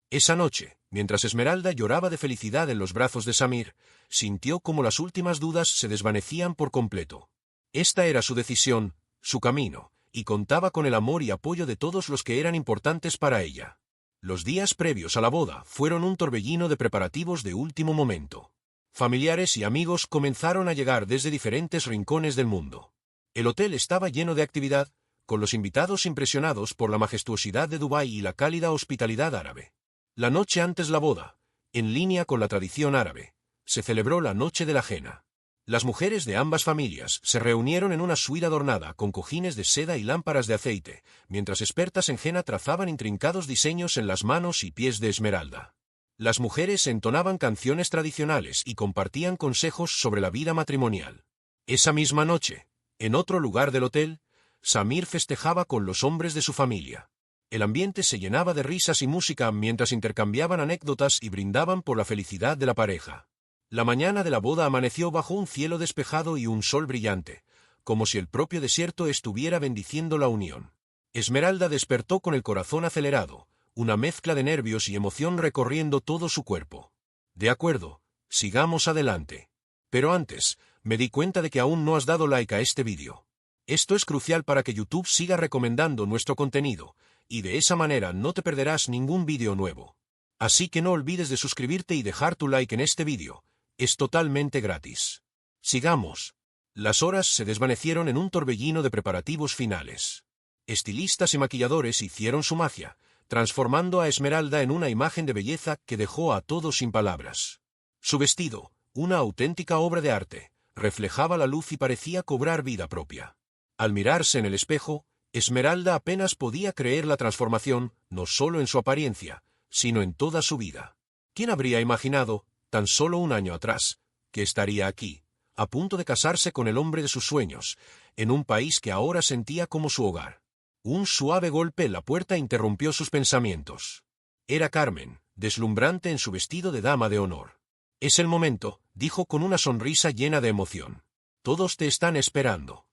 Esa noche, mientras Esmeralda lloraba de felicidad en los brazos de Samir, sintió como las últimas dudas se desvanecían por completo. Esta era su decisión, su camino, y contaba con el amor y apoyo de todos los que eran importantes para ella. Los días previos a la boda fueron un torbellino de preparativos de último momento. Familiares y amigos comenzaron a llegar desde diferentes rincones del mundo. El hotel estaba lleno de actividad, con los invitados impresionados por la majestuosidad de Dubái y la cálida hospitalidad árabe. La noche antes la boda, en línea con la tradición árabe, se celebró la noche de la jena. Las mujeres de ambas familias se reunieron en una suite adornada con cojines de seda y lámparas de aceite, mientras expertas en jena trazaban intrincados diseños en las manos y pies de Esmeralda. Las mujeres entonaban canciones tradicionales y compartían consejos sobre la vida matrimonial. Esa misma noche, en otro lugar del hotel, Samir festejaba con los hombres de su familia. El ambiente se llenaba de risas y música mientras intercambiaban anécdotas y brindaban por la felicidad de la pareja. La mañana de la boda amaneció bajo un cielo despejado y un sol brillante, como si el propio desierto estuviera bendiciendo la unión. Esmeralda despertó con el corazón acelerado, una mezcla de nervios y emoción recorriendo todo su cuerpo. «De acuerdo, sigamos adelante. Pero antes, me di cuenta de que aún no has dado like a este vídeo. Esto es crucial para que YouTube siga recomendando nuestro contenido, y de esa manera no te perderás ningún vídeo nuevo. Así que no olvides de suscribirte y dejar tu like en este vídeo. Es totalmente gratis. Sigamos». Las horas se desvanecieron en un torbellino de preparativos finales. Estilistas y maquilladores hicieron su magia, transformando a Esmeralda en una imagen de belleza que dejó a todos sin palabras. Su vestido, una auténtica obra de arte, reflejaba la luz y parecía cobrar vida propia. Al mirarse en el espejo, Esmeralda apenas podía creer la transformación, no solo en su apariencia, sino en toda su vida. ¿Quién habría imaginado, tan solo un año atrás, que estaría aquí, a punto de casarse con el hombre de sus sueños, en un país que ahora sentía como su hogar? Un suave golpe en la puerta interrumpió sus pensamientos. Era Carmen, deslumbrante en su vestido de dama de honor. «Es el momento», dijo con una sonrisa llena de emoción. «Todos te están esperando».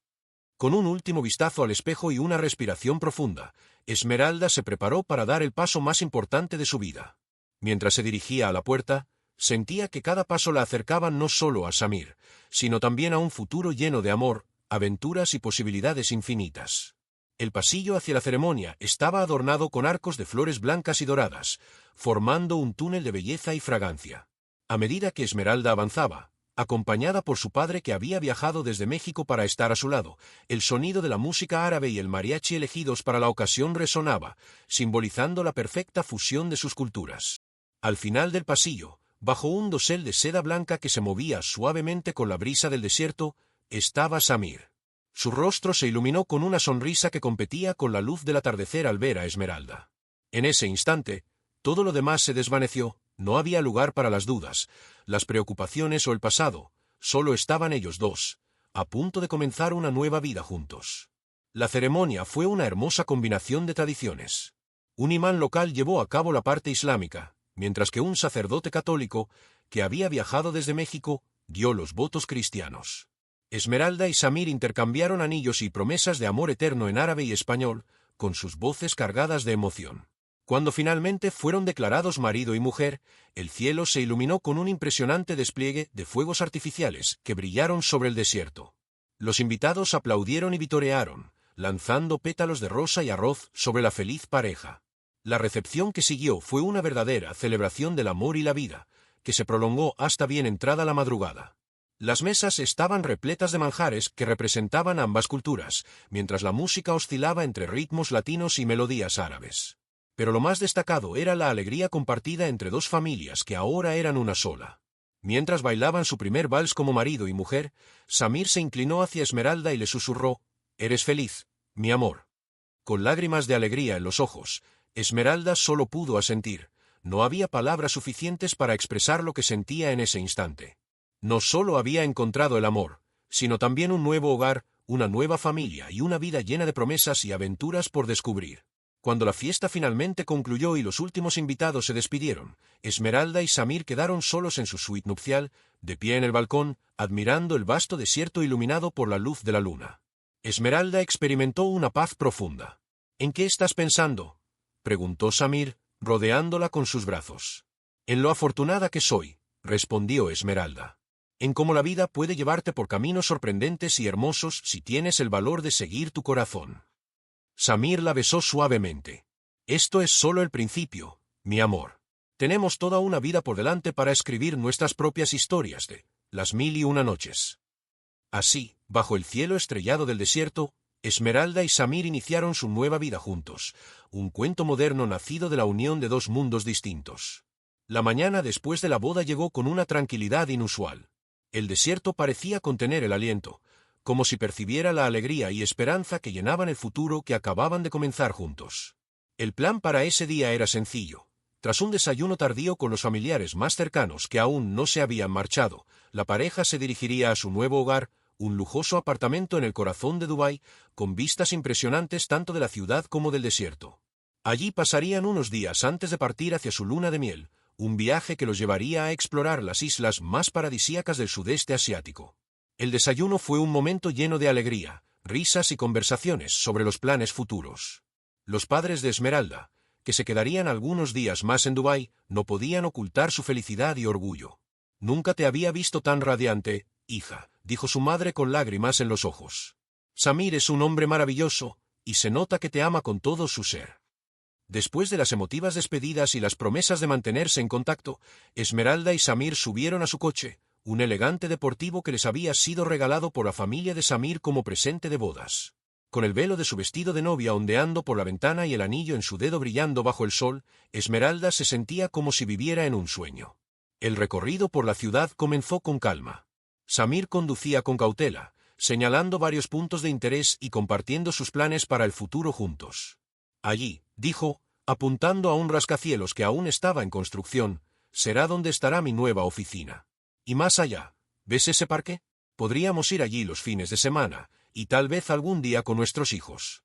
Con un último vistazo al espejo y una respiración profunda, Esmeralda se preparó para dar el paso más importante de su vida. Mientras se dirigía a la puerta, sentía que cada paso la acercaba no solo a Samir, sino también a un futuro lleno de amor, aventuras y posibilidades infinitas. El pasillo hacia la ceremonia estaba adornado con arcos de flores blancas y doradas, formando un túnel de belleza y fragancia. A medida que Esmeralda avanzaba, acompañada por su padre que había viajado desde México para estar a su lado, el sonido de la música árabe y el mariachi elegidos para la ocasión resonaba, simbolizando la perfecta fusión de sus culturas. Al final del pasillo, bajo un dosel de seda blanca que se movía suavemente con la brisa del desierto, estaba Samir. Su rostro se iluminó con una sonrisa que competía con la luz del atardecer al ver a Esmeralda. En ese instante, todo lo demás se desvaneció, no había lugar para las dudas, las preocupaciones o el pasado, solo estaban ellos dos, a punto de comenzar una nueva vida juntos. La ceremonia fue una hermosa combinación de tradiciones. Un imán local llevó a cabo la parte islámica, mientras que un sacerdote católico, que había viajado desde México, dio los votos cristianos. Esmeralda y Samir intercambiaron anillos y promesas de amor eterno en árabe y español, con sus voces cargadas de emoción. Cuando finalmente fueron declarados marido y mujer, el cielo se iluminó con un impresionante despliegue de fuegos artificiales que brillaron sobre el desierto. Los invitados aplaudieron y vitorearon, lanzando pétalos de rosa y arroz sobre la feliz pareja. La recepción que siguió fue una verdadera celebración del amor y la vida, que se prolongó hasta bien entrada la madrugada. Las mesas estaban repletas de manjares que representaban ambas culturas, mientras la música oscilaba entre ritmos latinos y melodías árabes. Pero lo más destacado era la alegría compartida entre dos familias que ahora eran una sola. Mientras bailaban su primer vals como marido y mujer, Samir se inclinó hacia Esmeralda y le susurró: «Eres feliz, mi amor». Con lágrimas de alegría en los ojos, Esmeralda solo pudo asentir. No había palabras suficientes para expresar lo que sentía en ese instante. No solo había encontrado el amor, sino también un nuevo hogar, una nueva familia y una vida llena de promesas y aventuras por descubrir. Cuando la fiesta finalmente concluyó y los últimos invitados se despidieron, Esmeralda y Samir quedaron solos en su suite nupcial, de pie en el balcón, admirando el vasto desierto iluminado por la luz de la luna. Esmeralda experimentó una paz profunda. «¿En qué estás pensando?», preguntó Samir, rodeándola con sus brazos. «En lo afortunada que soy», respondió Esmeralda. «En cómo la vida puede llevarte por caminos sorprendentes y hermosos si tienes el valor de seguir tu corazón». Samir la besó suavemente. «Esto es solo el principio, mi amor. Tenemos toda una vida por delante para escribir nuestras propias historias de las 1001 noches». Así, bajo el cielo estrellado del desierto, Esmeralda y Samir iniciaron su nueva vida juntos, un cuento moderno nacido de la unión de dos mundos distintos. La mañana después de la boda llegó con una tranquilidad inusual. El desierto parecía contener el aliento, como si percibiera la alegría y esperanza que llenaban el futuro que acababan de comenzar juntos. El plan para ese día era sencillo. Tras un desayuno tardío con los familiares más cercanos que aún no se habían marchado, la pareja se dirigiría a su nuevo hogar, un lujoso apartamento en el corazón de Dubái, con vistas impresionantes tanto de la ciudad como del desierto. Allí pasarían unos días antes de partir hacia su luna de miel, un viaje que los llevaría a explorar las islas más paradisíacas del sudeste asiático. El desayuno fue un momento lleno de alegría, risas y conversaciones sobre los planes futuros. Los padres de Esmeralda, que se quedarían algunos días más en Dubái, no podían ocultar su felicidad y orgullo. «Nunca te había visto tan radiante, hija», dijo su madre con lágrimas en los ojos. «Samir es un hombre maravilloso, y se nota que te ama con todo su ser». Después de las emotivas despedidas y las promesas de mantenerse en contacto, Esmeralda y Samir subieron a su coche, un elegante deportivo que les había sido regalado por la familia de Samir como presente de bodas. Con el velo de su vestido de novia ondeando por la ventana y el anillo en su dedo brillando bajo el sol, Esmeralda se sentía como si viviera en un sueño. El recorrido por la ciudad comenzó con calma. Samir conducía con cautela, señalando varios puntos de interés y compartiendo sus planes para el futuro juntos. «Allí», dijo, apuntando a un rascacielos que aún estaba en construcción, «será donde estará mi nueva oficina. Y más allá, ¿ves ese parque? Podríamos ir allí los fines de semana, y tal vez algún día con nuestros hijos».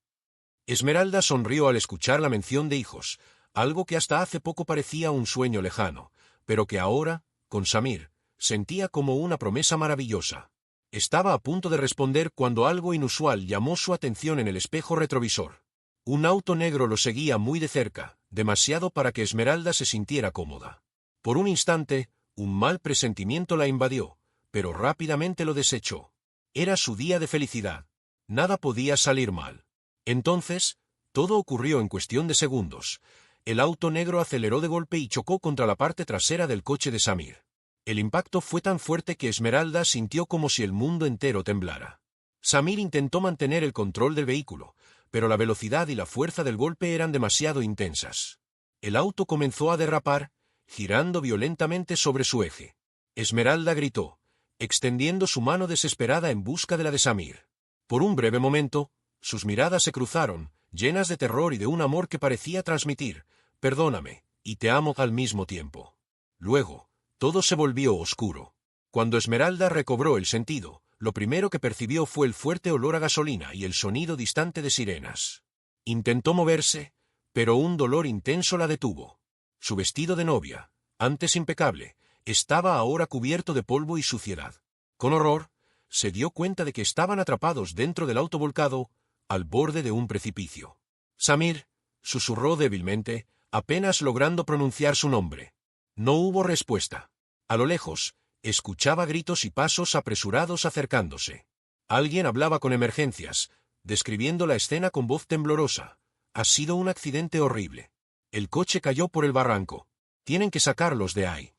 Esmeralda sonrió al escuchar la mención de hijos, algo que hasta hace poco parecía un sueño lejano, pero que ahora, con Samir, sentía como una promesa maravillosa. Estaba a punto de responder cuando algo inusual llamó su atención en el espejo retrovisor. Un auto negro lo seguía muy de cerca, demasiado para que Esmeralda se sintiera cómoda. Por un instante, un mal presentimiento la invadió, pero rápidamente lo desechó. Era su día de felicidad. Nada podía salir mal. Entonces, todo ocurrió en cuestión de segundos. El auto negro aceleró de golpe y chocó contra la parte trasera del coche de Samir. El impacto fue tan fuerte que Esmeralda sintió como si el mundo entero temblara. Samir intentó mantener el control del vehículo, pero la velocidad y la fuerza del golpe eran demasiado intensas. El auto comenzó a derrapar, girando violentamente sobre su eje. Esmeralda gritó, extendiendo su mano desesperada en busca de la de Samir. Por un breve momento, sus miradas se cruzaron, llenas de terror y de un amor que parecía transmitir, perdóname, y te amo al mismo tiempo. Luego, todo se volvió oscuro. Cuando Esmeralda recobró el sentido, lo primero que percibió fue el fuerte olor a gasolina y el sonido distante de sirenas. Intentó moverse, pero un dolor intenso la detuvo. Su vestido de novia, antes impecable, estaba ahora cubierto de polvo y suciedad. Con horror, se dio cuenta de que estaban atrapados dentro del auto volcado, al borde de un precipicio. Samir, susurró débilmente, apenas logrando pronunciar su nombre. No hubo respuesta. A lo lejos, escuchaba gritos y pasos apresurados acercándose. Alguien hablaba con emergencias, describiendo la escena con voz temblorosa. Ha sido un accidente horrible. El coche cayó por el barranco. Tienen que sacarlos de ahí.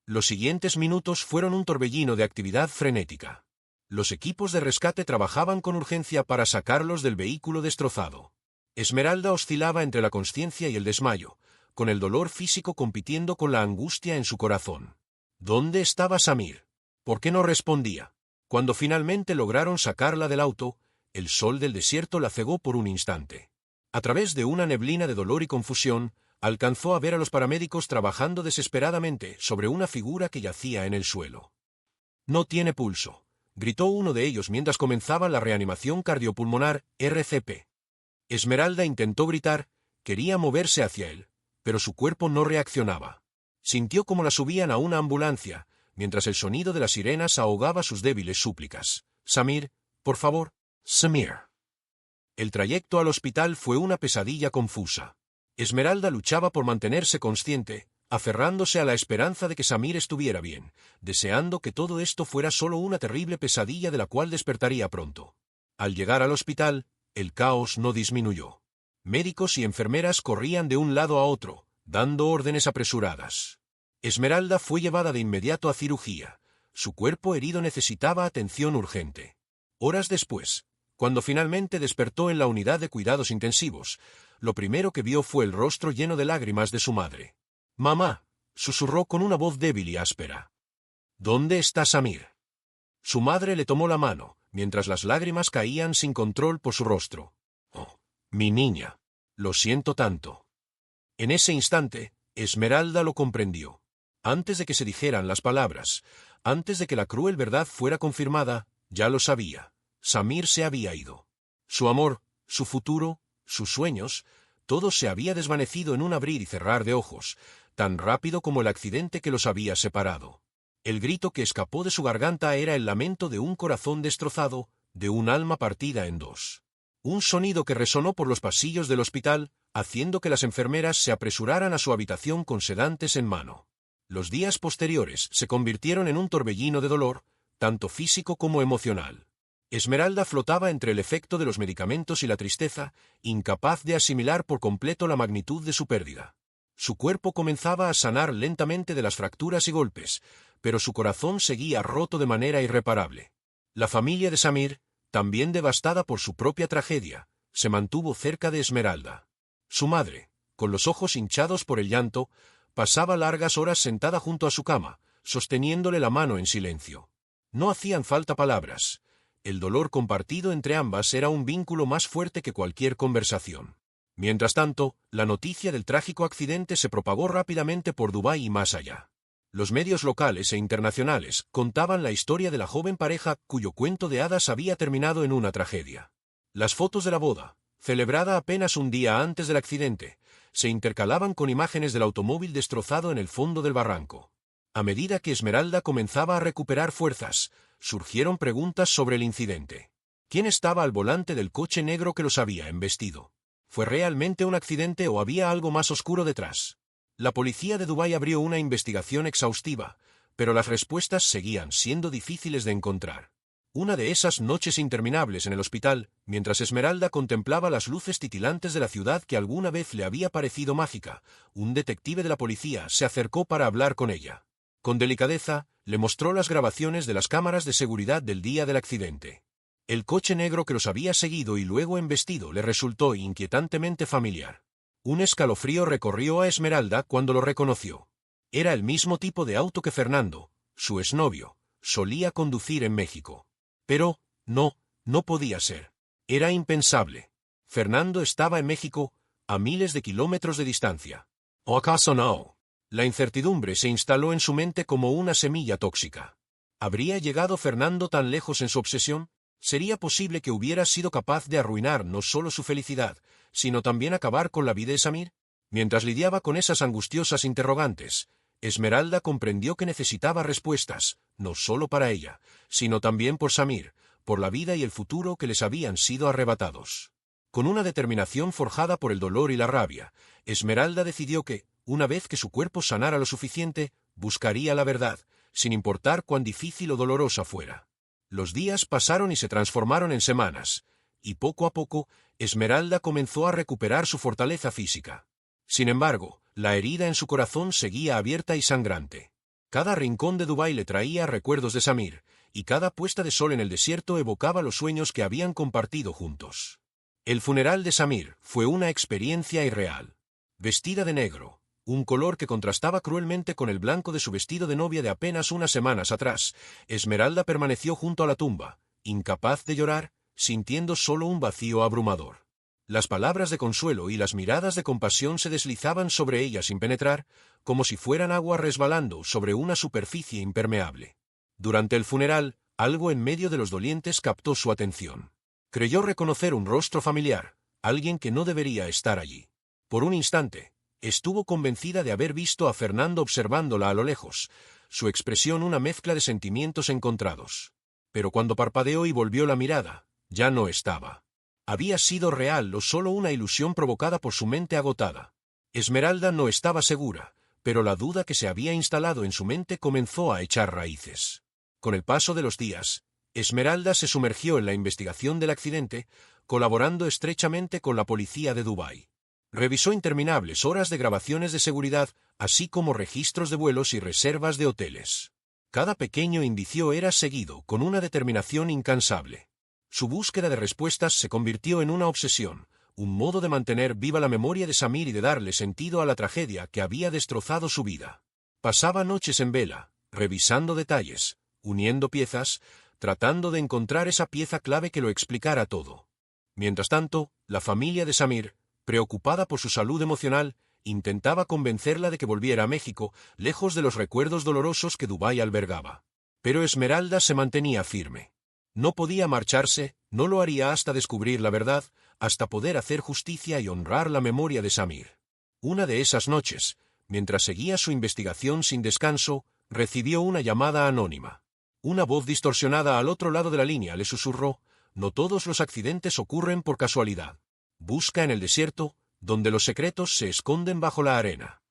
Los siguientes minutos fueron un torbellino de actividad frenética. Los equipos de rescate trabajaban con urgencia para sacarlos del vehículo destrozado. Esmeralda oscilaba entre la consciencia y el desmayo, con el dolor físico compitiendo con la angustia en su corazón. ¿Dónde estaba Samir? ¿Por qué no respondía? Cuando finalmente lograron sacarla del auto, el sol del desierto la cegó por un instante. A través de una neblina de dolor y confusión, alcanzó a ver a los paramédicos trabajando desesperadamente sobre una figura que yacía en el suelo. No tiene pulso, gritó uno de ellos mientras comenzaba la reanimación cardiopulmonar, RCP. Esmeralda intentó gritar, quería moverse hacia él, pero su cuerpo no reaccionaba. Sintió como la subían a una ambulancia, mientras el sonido de las sirenas ahogaba sus débiles súplicas. Samir, por favor, Samir. El trayecto al hospital fue una pesadilla confusa. Esmeralda luchaba por mantenerse consciente, aferrándose a la esperanza de que Samir estuviera bien, deseando que todo esto fuera solo una terrible pesadilla de la cual despertaría pronto. Al llegar al hospital, el caos no disminuyó. Médicos y enfermeras corrían de un lado a otro, dando órdenes apresuradas. Esmeralda fue llevada de inmediato a cirugía. Su cuerpo herido necesitaba atención urgente. Horas después, cuando finalmente despertó en la unidad de cuidados intensivos, lo primero que vio fue el rostro lleno de lágrimas de su madre. «Mamá», susurró con una voz débil y áspera. «¿Dónde está Samir?». Su madre le tomó la mano, mientras las lágrimas caían sin control por su rostro. «Oh, mi niña. Lo siento tanto». En ese instante, Esmeralda lo comprendió. Antes de que se dijeran las palabras, antes de que la cruel verdad fuera confirmada, ya lo sabía. Samir se había ido. Su amor, su futuro, sus sueños, todo se había desvanecido en un abrir y cerrar de ojos, tan rápido como el accidente que los había separado. El grito que escapó de su garganta era el lamento de un corazón destrozado, de un alma partida en dos. Un sonido que resonó por los pasillos del hospital, haciendo que las enfermeras se apresuraran a su habitación con sedantes en mano. Los días posteriores se convirtieron en un torbellino de dolor, tanto físico como emocional. Esmeralda flotaba entre el efecto de los medicamentos y la tristeza, incapaz de asimilar por completo la magnitud de su pérdida. Su cuerpo comenzaba a sanar lentamente de las fracturas y golpes, pero su corazón seguía roto de manera irreparable. La familia de Samir, también devastada por su propia tragedia, se mantuvo cerca de Esmeralda. Su madre, con los ojos hinchados por el llanto, pasaba largas horas sentada junto a su cama, sosteniéndole la mano en silencio. No hacían falta palabras. El dolor compartido entre ambas era un vínculo más fuerte que cualquier conversación. Mientras tanto, la noticia del trágico accidente se propagó rápidamente por Dubái y más allá. Los medios locales e internacionales contaban la historia de la joven pareja cuyo cuento de hadas había terminado en una tragedia. Las fotos de la boda, celebrada apenas un día antes del accidente, se intercalaban con imágenes del automóvil destrozado en el fondo del barranco. A medida que Esmeralda comenzaba a recuperar fuerzas, surgieron preguntas sobre el incidente. ¿Quién estaba al volante del coche negro que los había embestido? ¿Fue realmente un accidente o había algo más oscuro detrás? La policía de Dubái abrió una investigación exhaustiva, pero las respuestas seguían siendo difíciles de encontrar. Una de esas noches interminables en el hospital, mientras Esmeralda contemplaba las luces titilantes de la ciudad que alguna vez le había parecido mágica, un detective de la policía se acercó para hablar con ella. Con delicadeza, le mostró las grabaciones de las cámaras de seguridad del día del accidente. El coche negro que los había seguido y luego embestido le resultó inquietantemente familiar. Un escalofrío recorrió a Esmeralda cuando lo reconoció. Era el mismo tipo de auto que Fernando, su exnovio, solía conducir en México. Pero, no podía ser. Era impensable. Fernando estaba en México, a miles de kilómetros de distancia. ¿O acaso no? La incertidumbre se instaló en su mente como una semilla tóxica. ¿Habría llegado Fernando tan lejos en su obsesión? ¿Sería posible que hubiera sido capaz de arruinar no solo su felicidad, sino también acabar con la vida de Samir? Mientras lidiaba con esas angustiosas interrogantes, Esmeralda comprendió que necesitaba respuestas, no solo para ella, sino también por Samir, por la vida y el futuro que les habían sido arrebatados. Con una determinación forjada por el dolor y la rabia, Esmeralda decidió que, una vez que su cuerpo sanara lo suficiente, buscaría la verdad, sin importar cuán difícil o dolorosa fuera. Los días pasaron y se transformaron en semanas, y poco a poco, Esmeralda comenzó a recuperar su fortaleza física. Sin embargo, la herida en su corazón seguía abierta y sangrante. Cada rincón de Dubái le traía recuerdos de Samir, y cada puesta de sol en el desierto evocaba los sueños que habían compartido juntos. El funeral de Samir fue una experiencia irreal. Vestida de negro, un color que contrastaba cruelmente con el blanco de su vestido de novia de apenas unas semanas atrás, Esmeralda permaneció junto a la tumba, incapaz de llorar, sintiendo solo un vacío abrumador. Las palabras de consuelo y las miradas de compasión se deslizaban sobre ella sin penetrar, como si fueran agua resbalando sobre una superficie impermeable. Durante el funeral, algo en medio de los dolientes captó su atención. Creyó reconocer un rostro familiar, alguien que no debería estar allí. Por un instante, estuvo convencida de haber visto a Fernando observándola a lo lejos, su expresión una mezcla de sentimientos encontrados. Pero cuando parpadeó y volvió la mirada, ya no estaba. ¿Había sido real o solo una ilusión provocada por su mente agotada? Esmeralda no estaba segura, pero la duda que se había instalado en su mente comenzó a echar raíces. Con el paso de los días, Esmeralda se sumergió en la investigación del accidente, colaborando estrechamente con la policía de Dubái. Revisó interminables horas de grabaciones de seguridad, así como registros de vuelos y reservas de hoteles. Cada pequeño indicio era seguido con una determinación incansable. Su búsqueda de respuestas se convirtió en una obsesión, un modo de mantener viva la memoria de Samir y de darle sentido a la tragedia que había destrozado su vida. Pasaba noches en vela, revisando detalles, uniendo piezas, tratando de encontrar esa pieza clave que lo explicara todo. Mientras tanto, la familia de Samir, preocupada por su salud emocional, intentaba convencerla de que volviera a México, lejos de los recuerdos dolorosos que Dubái albergaba. Pero Esmeralda se mantenía firme. No podía marcharse, no lo haría hasta descubrir la verdad, hasta poder hacer justicia y honrar la memoria de Samir. Una de esas noches, mientras seguía su investigación sin descanso, recibió una llamada anónima. Una voz distorsionada al otro lado de la línea le susurró: «No todos los accidentes ocurren por casualidad. Busca en el desierto, donde los secretos se esconden bajo la arena».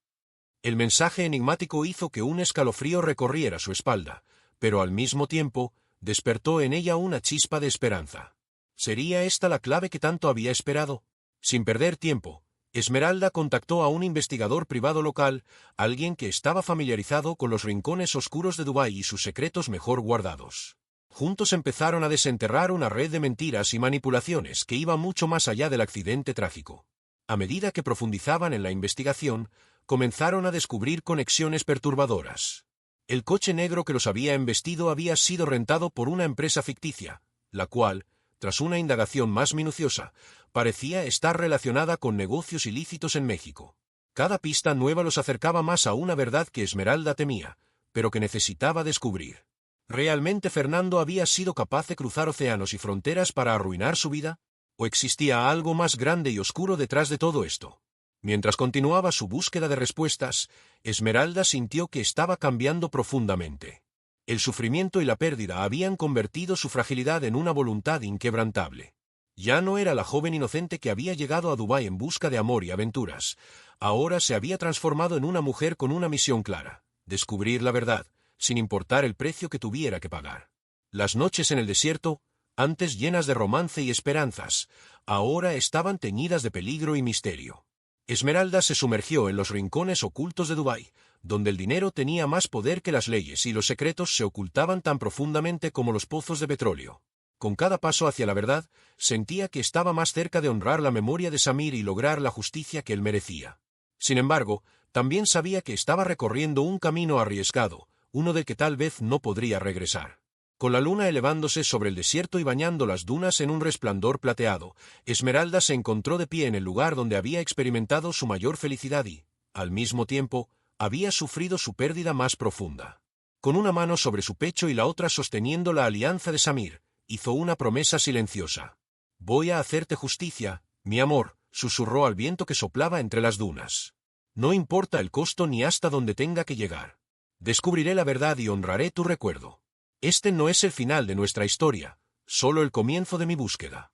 El mensaje enigmático hizo que un escalofrío recorriera su espalda, pero al mismo tiempo, despertó en ella una chispa de esperanza. ¿Sería esta la clave que tanto había esperado? Sin perder tiempo, Esmeralda contactó a un investigador privado local, alguien que estaba familiarizado con los rincones oscuros de Dubái y sus secretos mejor guardados. Juntos empezaron a desenterrar una red de mentiras y manipulaciones que iba mucho más allá del accidente trágico. A medida que profundizaban en la investigación, comenzaron a descubrir conexiones perturbadoras. El coche negro que los había embestido había sido rentado por una empresa ficticia, la cual, tras una indagación más minuciosa, parecía estar relacionada con negocios ilícitos en México. Cada pista nueva los acercaba más a una verdad que Esmeralda temía, pero que necesitaba descubrir. ¿Realmente Fernando había sido capaz de cruzar océanos y fronteras para arruinar su vida? ¿O existía algo más grande y oscuro detrás de todo esto? Mientras continuaba su búsqueda de respuestas, Esmeralda sintió que estaba cambiando profundamente. El sufrimiento y la pérdida habían convertido su fragilidad en una voluntad inquebrantable. Ya no era la joven inocente que había llegado a Dubái en busca de amor y aventuras. Ahora se había transformado en una mujer con una misión clara: descubrir la verdad, sin importar el precio que tuviera que pagar. Las noches en el desierto, antes llenas de romance y esperanzas, ahora estaban teñidas de peligro y misterio. Esmeralda se sumergió en los rincones ocultos de Dubái, donde el dinero tenía más poder que las leyes y los secretos se ocultaban tan profundamente como los pozos de petróleo. Con cada paso hacia la verdad, sentía que estaba más cerca de honrar la memoria de Samir y lograr la justicia que él merecía. Sin embargo, también sabía que estaba recorriendo un camino arriesgado, uno del que tal vez no podría regresar. Con la luna elevándose sobre el desierto y bañando las dunas en un resplandor plateado, Esmeralda se encontró de pie en el lugar donde había experimentado su mayor felicidad y, al mismo tiempo, había sufrido su pérdida más profunda. Con una mano sobre su pecho y la otra sosteniendo la alianza de Samir, hizo una promesa silenciosa. «Voy a hacerte justicia, mi amor», susurró al viento que soplaba entre las dunas. «No importa el costo ni hasta dónde tenga que llegar. Descubriré la verdad y honraré tu recuerdo. Este no es el final de nuestra historia, solo el comienzo de mi búsqueda».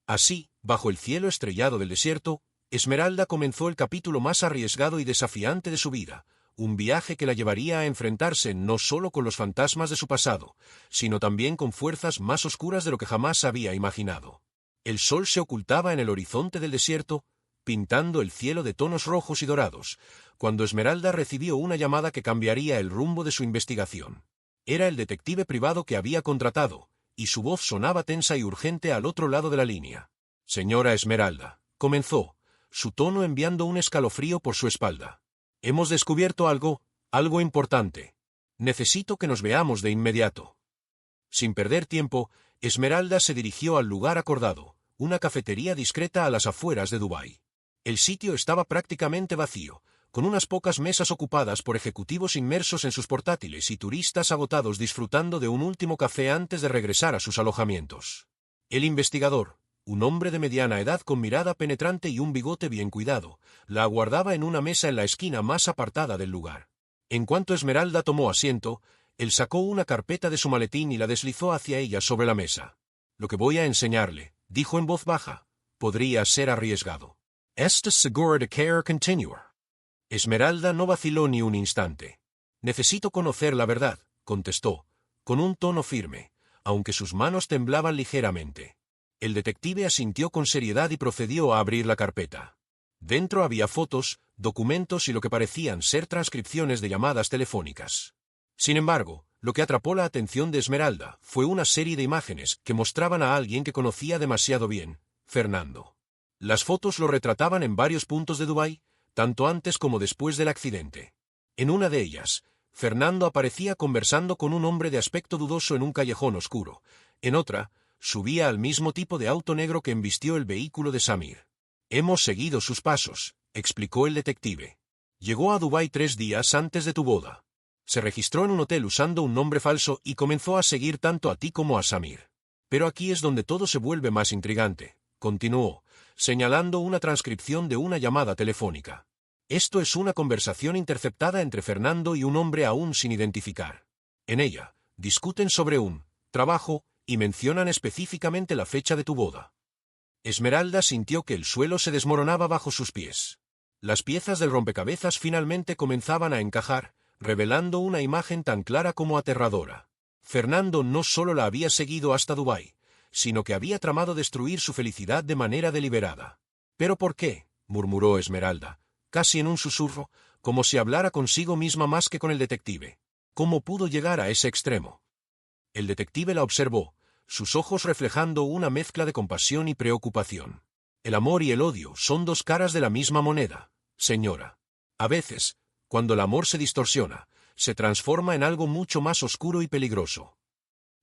Así, bajo el cielo estrellado del desierto, Esmeralda comenzó el capítulo más arriesgado y desafiante de su vida, un viaje que la llevaría a enfrentarse no solo con los fantasmas de su pasado, sino también con fuerzas más oscuras de lo que jamás había imaginado. El sol se ocultaba en el horizonte del desierto, pintando el cielo de tonos rojos y dorados, cuando Esmeralda recibió una llamada que cambiaría el rumbo de su investigación. Era el detective privado que había contratado, y su voz sonaba tensa y urgente al otro lado de la línea. «Señora Esmeralda», comenzó, su tono enviando un escalofrío por su espalda. «Hemos descubierto algo importante. Necesito que nos veamos de inmediato». Sin perder tiempo, Esmeralda se dirigió al lugar acordado, una cafetería discreta a las afueras de Dubái. El sitio estaba prácticamente vacío, con unas pocas mesas ocupadas por ejecutivos inmersos en sus portátiles y turistas agotados disfrutando de un último café antes de regresar a sus alojamientos. El investigador, un hombre de mediana edad con mirada penetrante y un bigote bien cuidado, la aguardaba en una mesa en la esquina más apartada del lugar. En cuanto Esmeralda tomó asiento, él sacó una carpeta de su maletín y la deslizó hacia ella sobre la mesa. «Lo que voy a enseñarle», dijo en voz baja, «podría ser arriesgado. ¿Estás seguro de querer continuar?» Esmeralda no vaciló ni un instante. «Necesito conocer la verdad», contestó, con un tono firme, aunque sus manos temblaban ligeramente. El detective asintió con seriedad y procedió a abrir la carpeta. Dentro había fotos, documentos y lo que parecían ser transcripciones de llamadas telefónicas. Sin embargo, lo que atrapó la atención de Esmeralda fue una serie de imágenes que mostraban a alguien que conocía demasiado bien, Fernando. Las fotos lo retrataban en varios puntos de Dubái, tanto antes como después del accidente. En una de ellas, Fernando aparecía conversando con un hombre de aspecto dudoso en un callejón oscuro. En otra, subía al mismo tipo de auto negro que embistió el vehículo de Samir. «Hemos seguido sus pasos», explicó el detective. «Llegó a Dubái 3 días antes de tu boda. Se registró en un hotel usando un nombre falso y comenzó a seguir tanto a ti como a Samir. Pero aquí es donde todo se vuelve más intrigante», continuó, señalando una transcripción de una llamada telefónica. «Esto es una conversación interceptada entre Fernando y un hombre aún sin identificar. En ella, discuten sobre un trabajo y mencionan específicamente la fecha de tu boda». Esmeralda sintió que el suelo se desmoronaba bajo sus pies. Las piezas del rompecabezas finalmente comenzaban a encajar, revelando una imagen tan clara como aterradora. Fernando no solo la había seguido hasta Dubái, sino que había tramado destruir su felicidad de manera deliberada. «¿Pero por qué?», murmuró Esmeralda, casi en un susurro, como si hablara consigo misma más que con el detective. «¿Cómo pudo llegar a ese extremo?». El detective la observó, sus ojos reflejando una mezcla de compasión y preocupación. «El amor y el odio son 2 caras de la misma moneda, señora. A veces, cuando el amor se distorsiona, se transforma en algo mucho más oscuro y peligroso».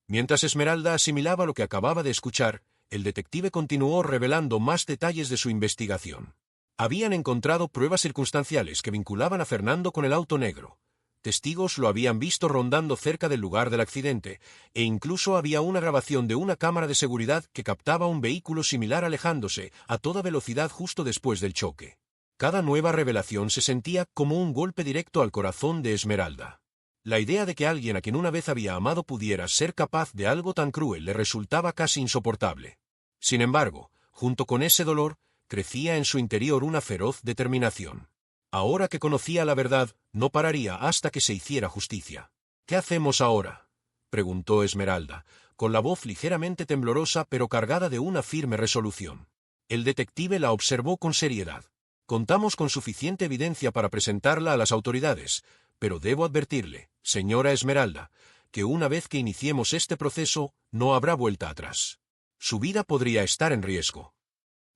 Mientras Esmeralda asimilaba lo que acababa de escuchar, el detective continuó revelando más detalles de su investigación. Habían encontrado pruebas circunstanciales que vinculaban a Fernando con el auto negro. Testigos lo habían visto rondando cerca del lugar del accidente, e incluso había una grabación de una cámara de seguridad que captaba un vehículo similar alejándose a toda velocidad justo después del choque. Cada nueva revelación se sentía como un golpe directo al corazón de Esmeralda. La idea de que alguien a quien una vez había amado pudiera ser capaz de algo tan cruel le resultaba casi insoportable. Sin embargo, junto con ese dolor, crecía en su interior una feroz determinación. Ahora que conocía la verdad, no pararía hasta que se hiciera justicia. «¿Qué hacemos ahora?», preguntó Esmeralda, con la voz ligeramente temblorosa pero cargada de una firme resolución. El detective la observó con seriedad. «Contamos con suficiente evidencia para presentarla a las autoridades, pero debo advertirle, señora Esmeralda, que una vez que iniciemos este proceso, no habrá vuelta atrás. Su vida podría estar en riesgo».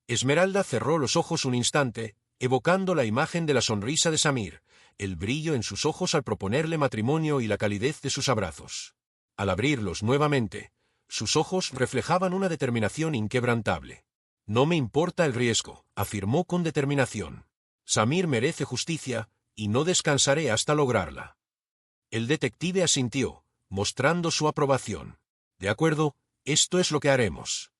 Esmeralda cerró los ojos un instante, evocando la imagen de la sonrisa de Samir, el brillo en sus ojos al proponerle matrimonio y la calidez de sus abrazos. Al abrirlos nuevamente, sus ojos reflejaban una determinación inquebrantable. «No me importa el riesgo», afirmó con determinación. «Samir merece justicia, y no descansaré hasta lograrla». El detective asintió, mostrando su aprobación. «De acuerdo, esto es lo que haremos».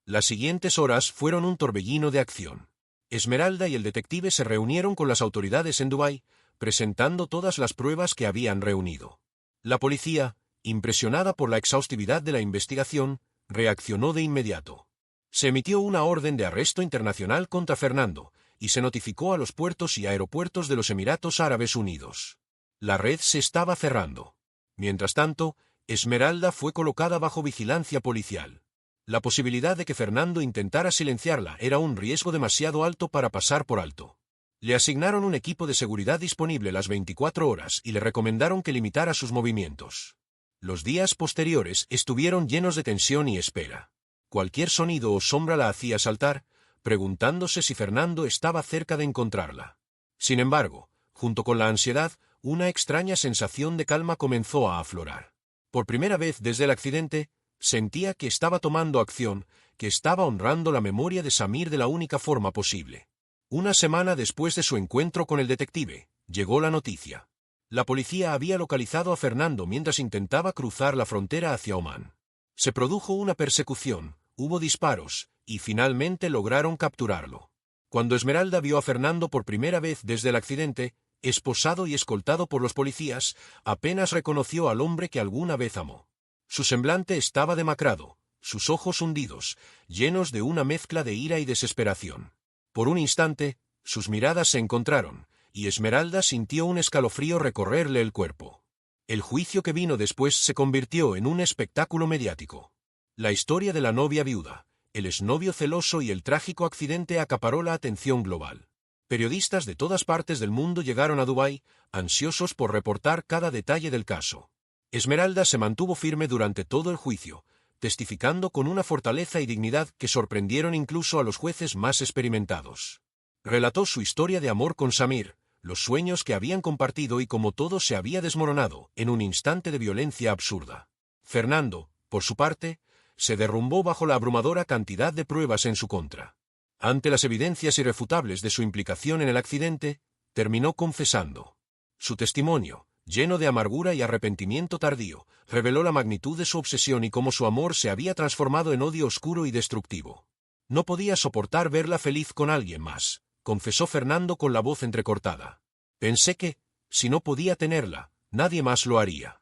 Las siguientes horas fueron un torbellino de acción. Esmeralda y el detective se reunieron con las autoridades en Dubái, presentando todas las pruebas que habían reunido. La policía, impresionada por la exhaustividad de la investigación, reaccionó de inmediato. Se emitió una orden de arresto internacional contra Fernando, y se notificó a los puertos y aeropuertos de los Emiratos Árabes Unidos. La red se estaba cerrando. Mientras tanto, Esmeralda fue colocada bajo vigilancia policial. La posibilidad de que Fernando intentara silenciarla era un riesgo demasiado alto para pasar por alto. Le asignaron un equipo de seguridad disponible las 24 horas y le recomendaron que limitara sus movimientos. Los días posteriores estuvieron llenos de tensión y espera. Cualquier sonido o sombra la hacía saltar, preguntándose si Fernando estaba cerca de encontrarla. Sin embargo, junto con la ansiedad, una extraña sensación de calma comenzó a aflorar. Por primera vez desde el accidente, sentía que estaba tomando acción, que estaba honrando la memoria de Samir de la única forma posible. Una semana después de su encuentro con el detective, llegó la noticia. La policía había localizado a Fernando mientras intentaba cruzar la frontera hacia Omán. Se produjo una persecución, hubo disparos, y finalmente lograron capturarlo. Cuando Esmeralda vio a Fernando por primera vez desde el accidente, esposado y escoltado por los policías, apenas reconoció al hombre que alguna vez amó. Su semblante estaba demacrado, sus ojos hundidos, llenos de una mezcla de ira y desesperación. Por un instante, sus miradas se encontraron, y Esmeralda sintió un escalofrío recorrerle el cuerpo. El juicio que vino después se convirtió en un espectáculo mediático. La historia de la novia viuda, el exnovio celoso y el trágico accidente acaparó la atención global. Periodistas de todas partes del mundo llegaron a Dubái, ansiosos por reportar cada detalle del caso. Esmeralda se mantuvo firme durante todo el juicio, testificando con una fortaleza y dignidad que sorprendieron incluso a los jueces más experimentados. Relató su historia de amor con Samir, los sueños que habían compartido y cómo todo se había desmoronado en un instante de violencia absurda. Fernando, por su parte, se derrumbó bajo la abrumadora cantidad de pruebas en su contra. Ante las evidencias irrefutables de su implicación en el accidente, terminó confesando. Su testimonio, lleno de amargura y arrepentimiento tardío, reveló la magnitud de su obsesión y cómo su amor se había transformado en odio oscuro y destructivo. No podía soportar verla feliz con alguien más, confesó Fernando con la voz entrecortada. Pensé que, si no podía tenerla, nadie más lo haría.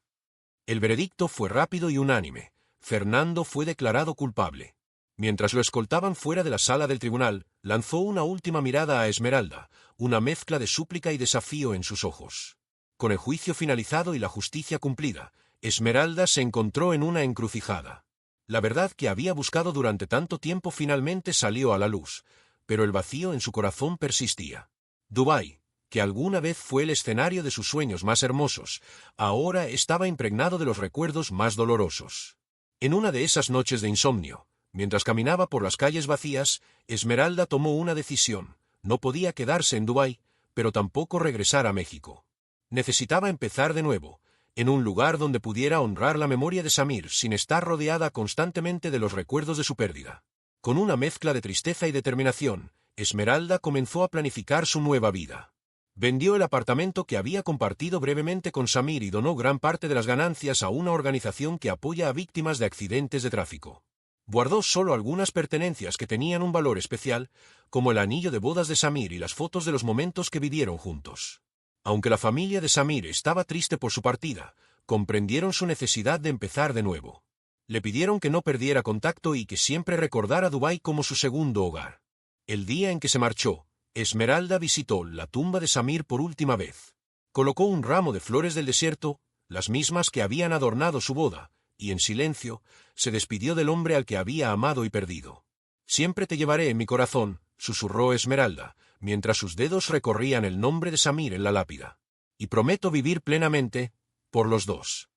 El veredicto fue rápido y unánime. Fernando fue declarado culpable. Mientras lo escoltaban fuera de la sala del tribunal, lanzó una última mirada a Esmeralda, una mezcla de súplica y desafío en sus ojos. Con el juicio finalizado y la justicia cumplida, Esmeralda se encontró en una encrucijada. La verdad que había buscado durante tanto tiempo finalmente salió a la luz, pero el vacío en su corazón persistía. Dubái, que alguna vez fue el escenario de sus sueños más hermosos, ahora estaba impregnado de los recuerdos más dolorosos. En una de esas noches de insomnio, mientras caminaba por las calles vacías, Esmeralda tomó una decisión. No podía quedarse en Dubái, pero tampoco regresar a México. Necesitaba empezar de nuevo, en un lugar donde pudiera honrar la memoria de Samir sin estar rodeada constantemente de los recuerdos de su pérdida. Con una mezcla de tristeza y determinación, Esmeralda comenzó a planificar su nueva vida. Vendió el apartamento que había compartido brevemente con Samir y donó gran parte de las ganancias a una organización que apoya a víctimas de accidentes de tráfico. Guardó solo algunas pertenencias que tenían un valor especial, como el anillo de bodas de Samir y las fotos de los momentos que vivieron juntos. Aunque la familia de Samir estaba triste por su partida, comprendieron su necesidad de empezar de nuevo. Le pidieron que no perdiera contacto y que siempre recordara Dubái como su segundo hogar. El día en que se marchó, Esmeralda visitó la tumba de Samir por última vez. Colocó un ramo de flores del desierto, las mismas que habían adornado su boda, y en silencio, se despidió del hombre al que había amado y perdido. «Siempre te llevaré en mi corazón», susurró Esmeralda, mientras sus dedos recorrían el nombre de Samir en la lápida. «Y prometo vivir plenamente, por los dos».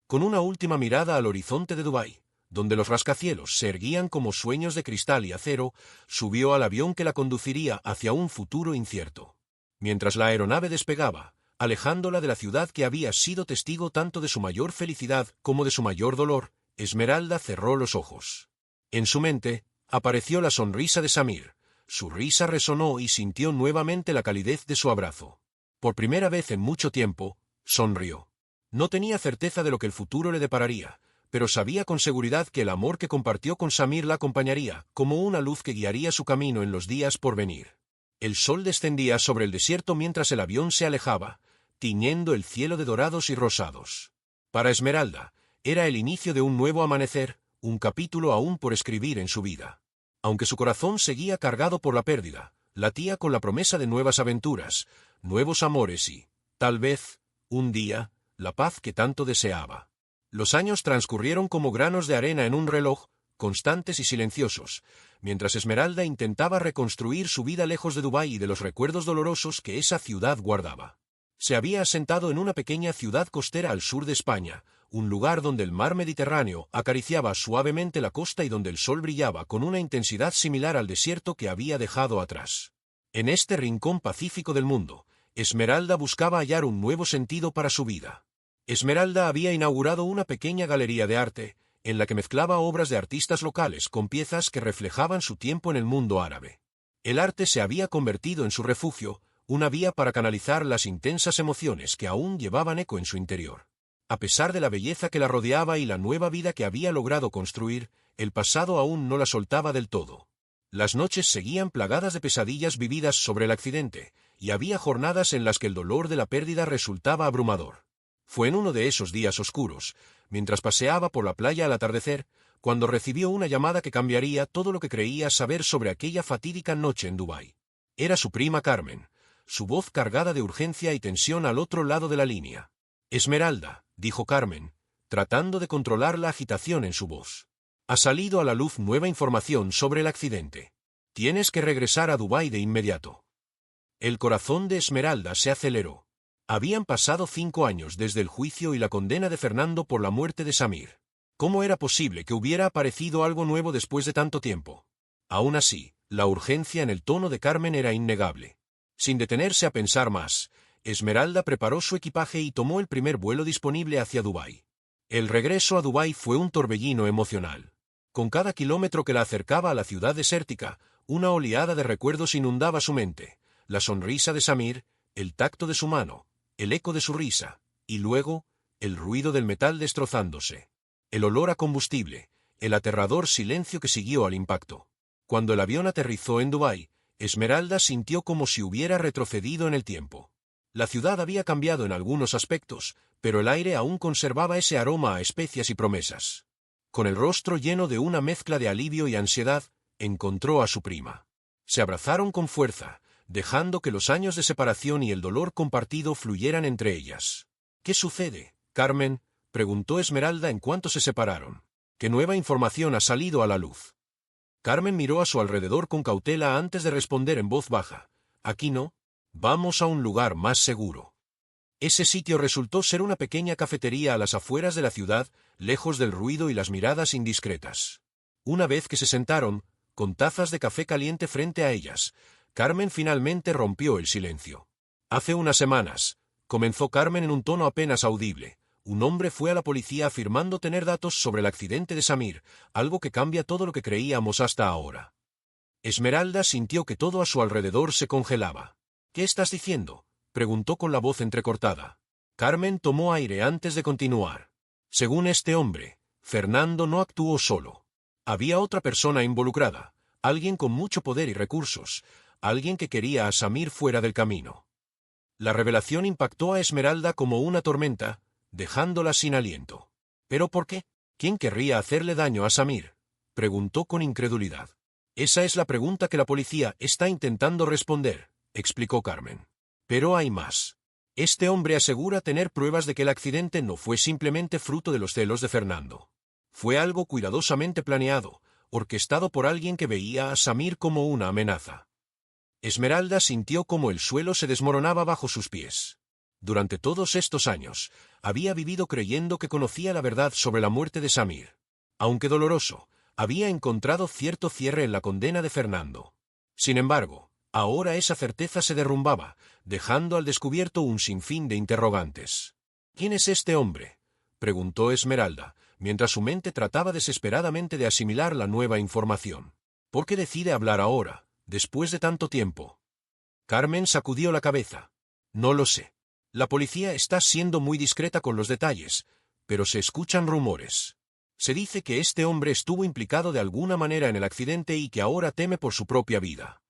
Con una última mirada al horizonte de Dubái, donde los rascacielos se erguían como sueños de cristal y acero, subió al avión que la conduciría hacia un futuro incierto. Mientras la aeronave despegaba, alejándola de la ciudad que había sido testigo tanto de su mayor felicidad como de su mayor dolor, Esmeralda cerró los ojos. En su mente, apareció la sonrisa de Samir. Su risa resonó y sintió nuevamente la calidez de su abrazo. Por primera vez en mucho tiempo, sonrió. No tenía certeza de lo que el futuro le depararía, pero sabía con seguridad que el amor que compartió con Samir la acompañaría, como una luz que guiaría su camino en los días por venir. El sol descendía sobre el desierto mientras el avión se alejaba, tiñendo el cielo de dorados y rosados. Para Esmeralda, era el inicio de un nuevo amanecer, un capítulo aún por escribir en su vida. Aunque su corazón seguía cargado por la pérdida, latía con la promesa de nuevas aventuras, nuevos amores y, tal vez, un día, la paz que tanto deseaba. Los años transcurrieron como granos de arena en un reloj, constantes y silenciosos, mientras Esmeralda intentaba reconstruir su vida lejos de Dubái y de los recuerdos dolorosos que esa ciudad guardaba. Se había asentado en una pequeña ciudad costera al sur de España, un lugar donde el mar Mediterráneo acariciaba suavemente la costa y donde el sol brillaba con una intensidad similar al desierto que había dejado atrás. En este rincón pacífico del mundo, Esmeralda buscaba hallar un nuevo sentido para su vida. Esmeralda había inaugurado una pequeña galería de arte, en la que mezclaba obras de artistas locales con piezas que reflejaban su tiempo en el mundo árabe. El arte se había convertido en su refugio, una vía para canalizar las intensas emociones que aún llevaban eco en su interior. A pesar de la belleza que la rodeaba y la nueva vida que había logrado construir, el pasado aún no la soltaba del todo. Las noches seguían plagadas de pesadillas vividas sobre el accidente, y había jornadas en las que el dolor de la pérdida resultaba abrumador. Fue en uno de esos días oscuros, mientras paseaba por la playa al atardecer, cuando recibió una llamada que cambiaría todo lo que creía saber sobre aquella fatídica noche en Dubái. Era su prima Carmen, su voz cargada de urgencia y tensión al otro lado de la línea. «Esmeralda», dijo Carmen, tratando de controlar la agitación en su voz. «Ha salido a la luz nueva información sobre el accidente. Tienes que regresar a Dubái de inmediato». El corazón de Esmeralda se aceleró. Habían pasado 5 años desde el juicio y la condena de Fernando por la muerte de Samir. ¿Cómo era posible que hubiera aparecido algo nuevo después de tanto tiempo? Aún así, la urgencia en el tono de Carmen era innegable. Sin detenerse a pensar más, Esmeralda preparó su equipaje y tomó el primer vuelo disponible hacia Dubái. El regreso a Dubái fue un torbellino emocional. Con cada kilómetro que la acercaba a la ciudad desértica, una oleada de recuerdos inundaba su mente. La sonrisa de Samir, el tacto de su mano, el eco de su risa, y luego, el ruido del metal destrozándose. El olor a combustible, el aterrador silencio que siguió al impacto. Cuando el avión aterrizó en Dubái, Esmeralda sintió como si hubiera retrocedido en el tiempo. La ciudad había cambiado en algunos aspectos, pero el aire aún conservaba ese aroma a especias y promesas. Con el rostro lleno de una mezcla de alivio y ansiedad, encontró a su prima. Se abrazaron con fuerza, dejando que los años de separación y el dolor compartido fluyeran entre ellas. «¿Qué sucede, Carmen?», preguntó Esmeralda en cuanto se separaron. «¿Qué nueva información ha salido a la luz?». Carmen miró a su alrededor con cautela antes de responder en voz baja. «Aquí no. Vamos a un lugar más seguro». Ese sitio resultó ser una pequeña cafetería a las afueras de la ciudad, lejos del ruido y las miradas indiscretas. Una vez que se sentaron, con tazas de café caliente frente a ellas, Carmen finalmente rompió el silencio. «Hace unas semanas», comenzó Carmen en un tono apenas audible, «un hombre fue a la policía afirmando tener datos sobre el accidente de Samir, algo que cambia todo lo que creíamos hasta ahora». Esmeralda sintió que todo a su alrededor se congelaba. «¿Qué estás diciendo?», preguntó con la voz entrecortada. Carmen tomó aire antes de continuar. «Según este hombre, Fernando no actuó solo. Había otra persona involucrada, alguien con mucho poder y recursos, alguien que quería a Samir fuera del camino. La revelación impactó a Esmeralda como una tormenta, dejándola sin aliento. ¿Pero por qué? ¿Quién querría hacerle daño a Samir?, preguntó con incredulidad. Esa es la pregunta que la policía está intentando responder, explicó Carmen. Pero hay más. Este hombre asegura tener pruebas de que el accidente no fue simplemente fruto de los celos de Fernando. Fue algo cuidadosamente planeado, orquestado por alguien que veía a Samir como una amenaza. Esmeralda sintió como el suelo se desmoronaba bajo sus pies. Durante todos estos años, había vivido creyendo que conocía la verdad sobre la muerte de Samir. Aunque doloroso, había encontrado cierto cierre en la condena de Fernando. Sin embargo, ahora esa certeza se derrumbaba, dejando al descubierto un sinfín de interrogantes. ¿Quién es este hombre?, preguntó Esmeralda, mientras su mente trataba desesperadamente de asimilar la nueva información. ¿Por qué decide hablar ahora, después de tanto tiempo? Carmen sacudió la cabeza. No lo sé. La policía está siendo muy discreta con los detalles, pero se escuchan rumores. Se dice que este hombre estuvo implicado de alguna manera en el accidente y que ahora teme por su propia vida.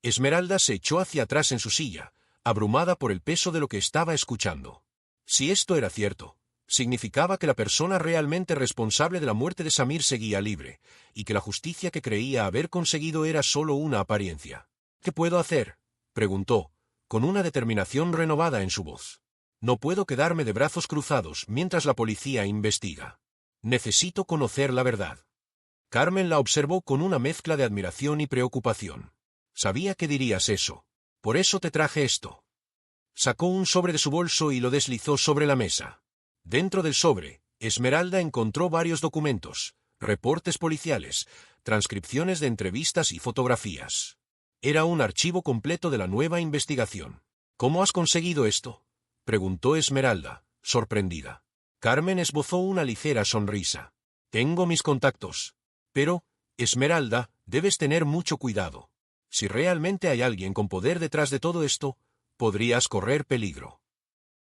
Esmeralda se echó hacia atrás en su silla, abrumada por el peso de lo que estaba escuchando. Si esto era cierto, significaba que la persona realmente responsable de la muerte de Samir seguía libre, y que la justicia que creía haber conseguido era solo una apariencia. ¿Qué puedo hacer?, preguntó, con una determinación renovada en su voz. No puedo quedarme de brazos cruzados mientras la policía investiga. Necesito conocer la verdad. Carmen la observó con una mezcla de admiración y preocupación. Sabía que dirías eso. Por eso te traje esto. Sacó un sobre de su bolso y lo deslizó sobre la mesa. Dentro del sobre, Esmeralda encontró varios documentos, reportes policiales, transcripciones de entrevistas y fotografías. Era un archivo completo de la nueva investigación. ¿Cómo has conseguido esto?, preguntó Esmeralda, sorprendida. Carmen esbozó una ligera sonrisa. Tengo mis contactos. Pero, Esmeralda, debes tener mucho cuidado. Si realmente hay alguien con poder detrás de todo esto, podrías correr peligro.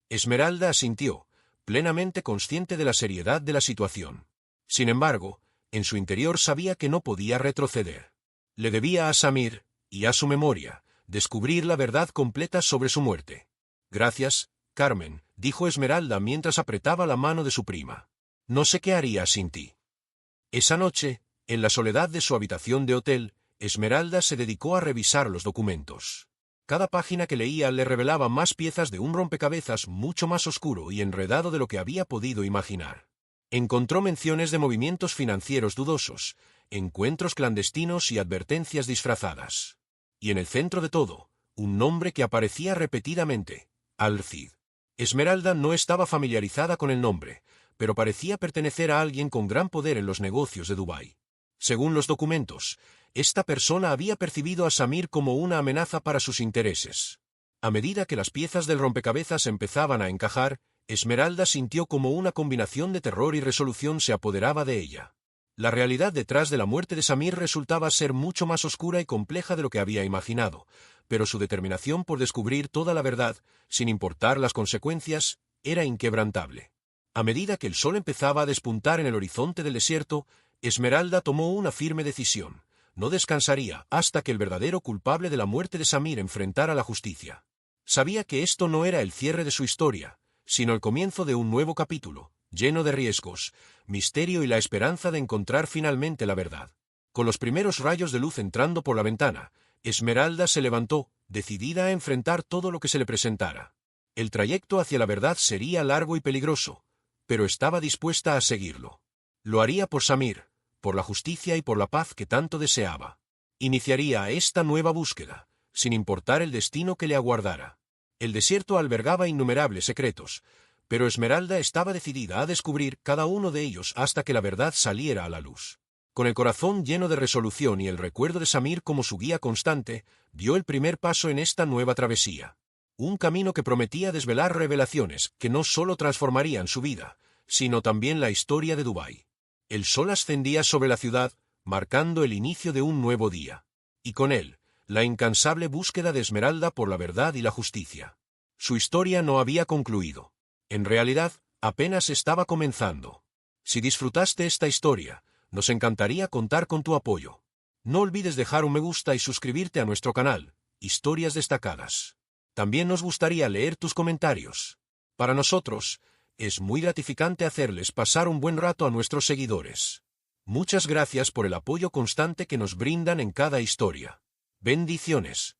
Esmeralda asintió, plenamente consciente de la seriedad de la situación. Sin embargo, en su interior sabía que no podía retroceder. Le debía a Samir, y a su memoria, descubrir la verdad completa sobre su muerte. Gracias, Carmen, dijo Esmeralda mientras apretaba la mano de su prima. No sé qué haría sin ti. Esa noche, en la soledad de su habitación de hotel, Esmeralda se dedicó a revisar los documentos. Cada página que leía le revelaba más piezas de un rompecabezas mucho más oscuro y enredado de lo que había podido imaginar. Encontró menciones de movimientos financieros dudosos, encuentros clandestinos y advertencias disfrazadas. Y en el centro de todo, un nombre que aparecía repetidamente: Al-Cid. Esmeralda no estaba familiarizada con el nombre, pero parecía pertenecer a alguien con gran poder en los negocios de Dubái. Según los documentos, esta persona había percibido a Samir como una amenaza para sus intereses. A medida que las piezas del rompecabezas empezaban a encajar, Esmeralda sintió como una combinación de terror y resolución se apoderaba de ella. La realidad detrás de la muerte de Samir resultaba ser mucho más oscura y compleja de lo que había imaginado, pero su determinación por descubrir toda la verdad, sin importar las consecuencias, era inquebrantable. A medida que el sol empezaba a despuntar en el horizonte del desierto, Esmeralda tomó una firme decisión. No descansaría hasta que el verdadero culpable de la muerte de Samir enfrentara la justicia. Sabía que esto no era el cierre de su historia, sino el comienzo de un nuevo capítulo, lleno de riesgos, misterio y la esperanza de encontrar finalmente la verdad. Con los primeros rayos de luz entrando por la ventana, Esmeralda se levantó, decidida a enfrentar todo lo que se le presentara. El trayecto hacia la verdad sería largo y peligroso, pero estaba dispuesta a seguirlo. Lo haría por Samir, por la justicia y por la paz que tanto deseaba. Iniciaría esta nueva búsqueda, sin importar el destino que le aguardara. El desierto albergaba innumerables secretos, pero Esmeralda estaba decidida a descubrir cada uno de ellos hasta que la verdad saliera a la luz. Con el corazón lleno de resolución y el recuerdo de Samir como su guía constante, dio el primer paso en esta nueva travesía. Un camino que prometía desvelar revelaciones que no solo transformarían su vida, sino también la historia de Dubái. El sol ascendía sobre la ciudad, marcando el inicio de un nuevo día. Y con él, la incansable búsqueda de Esmeralda por la verdad y la justicia. Su historia no había concluido. En realidad, apenas estaba comenzando. Si disfrutaste esta historia, Nos encantaría contar con tu apoyo. No olvides dejar un me gusta y suscribirte a nuestro canal, Historias Destacadas. También nos gustaría leer tus comentarios. Para nosotros, es muy gratificante hacerles pasar un buen rato a nuestros seguidores. Muchas gracias por el apoyo constante que nos brindan en cada historia. Bendiciones.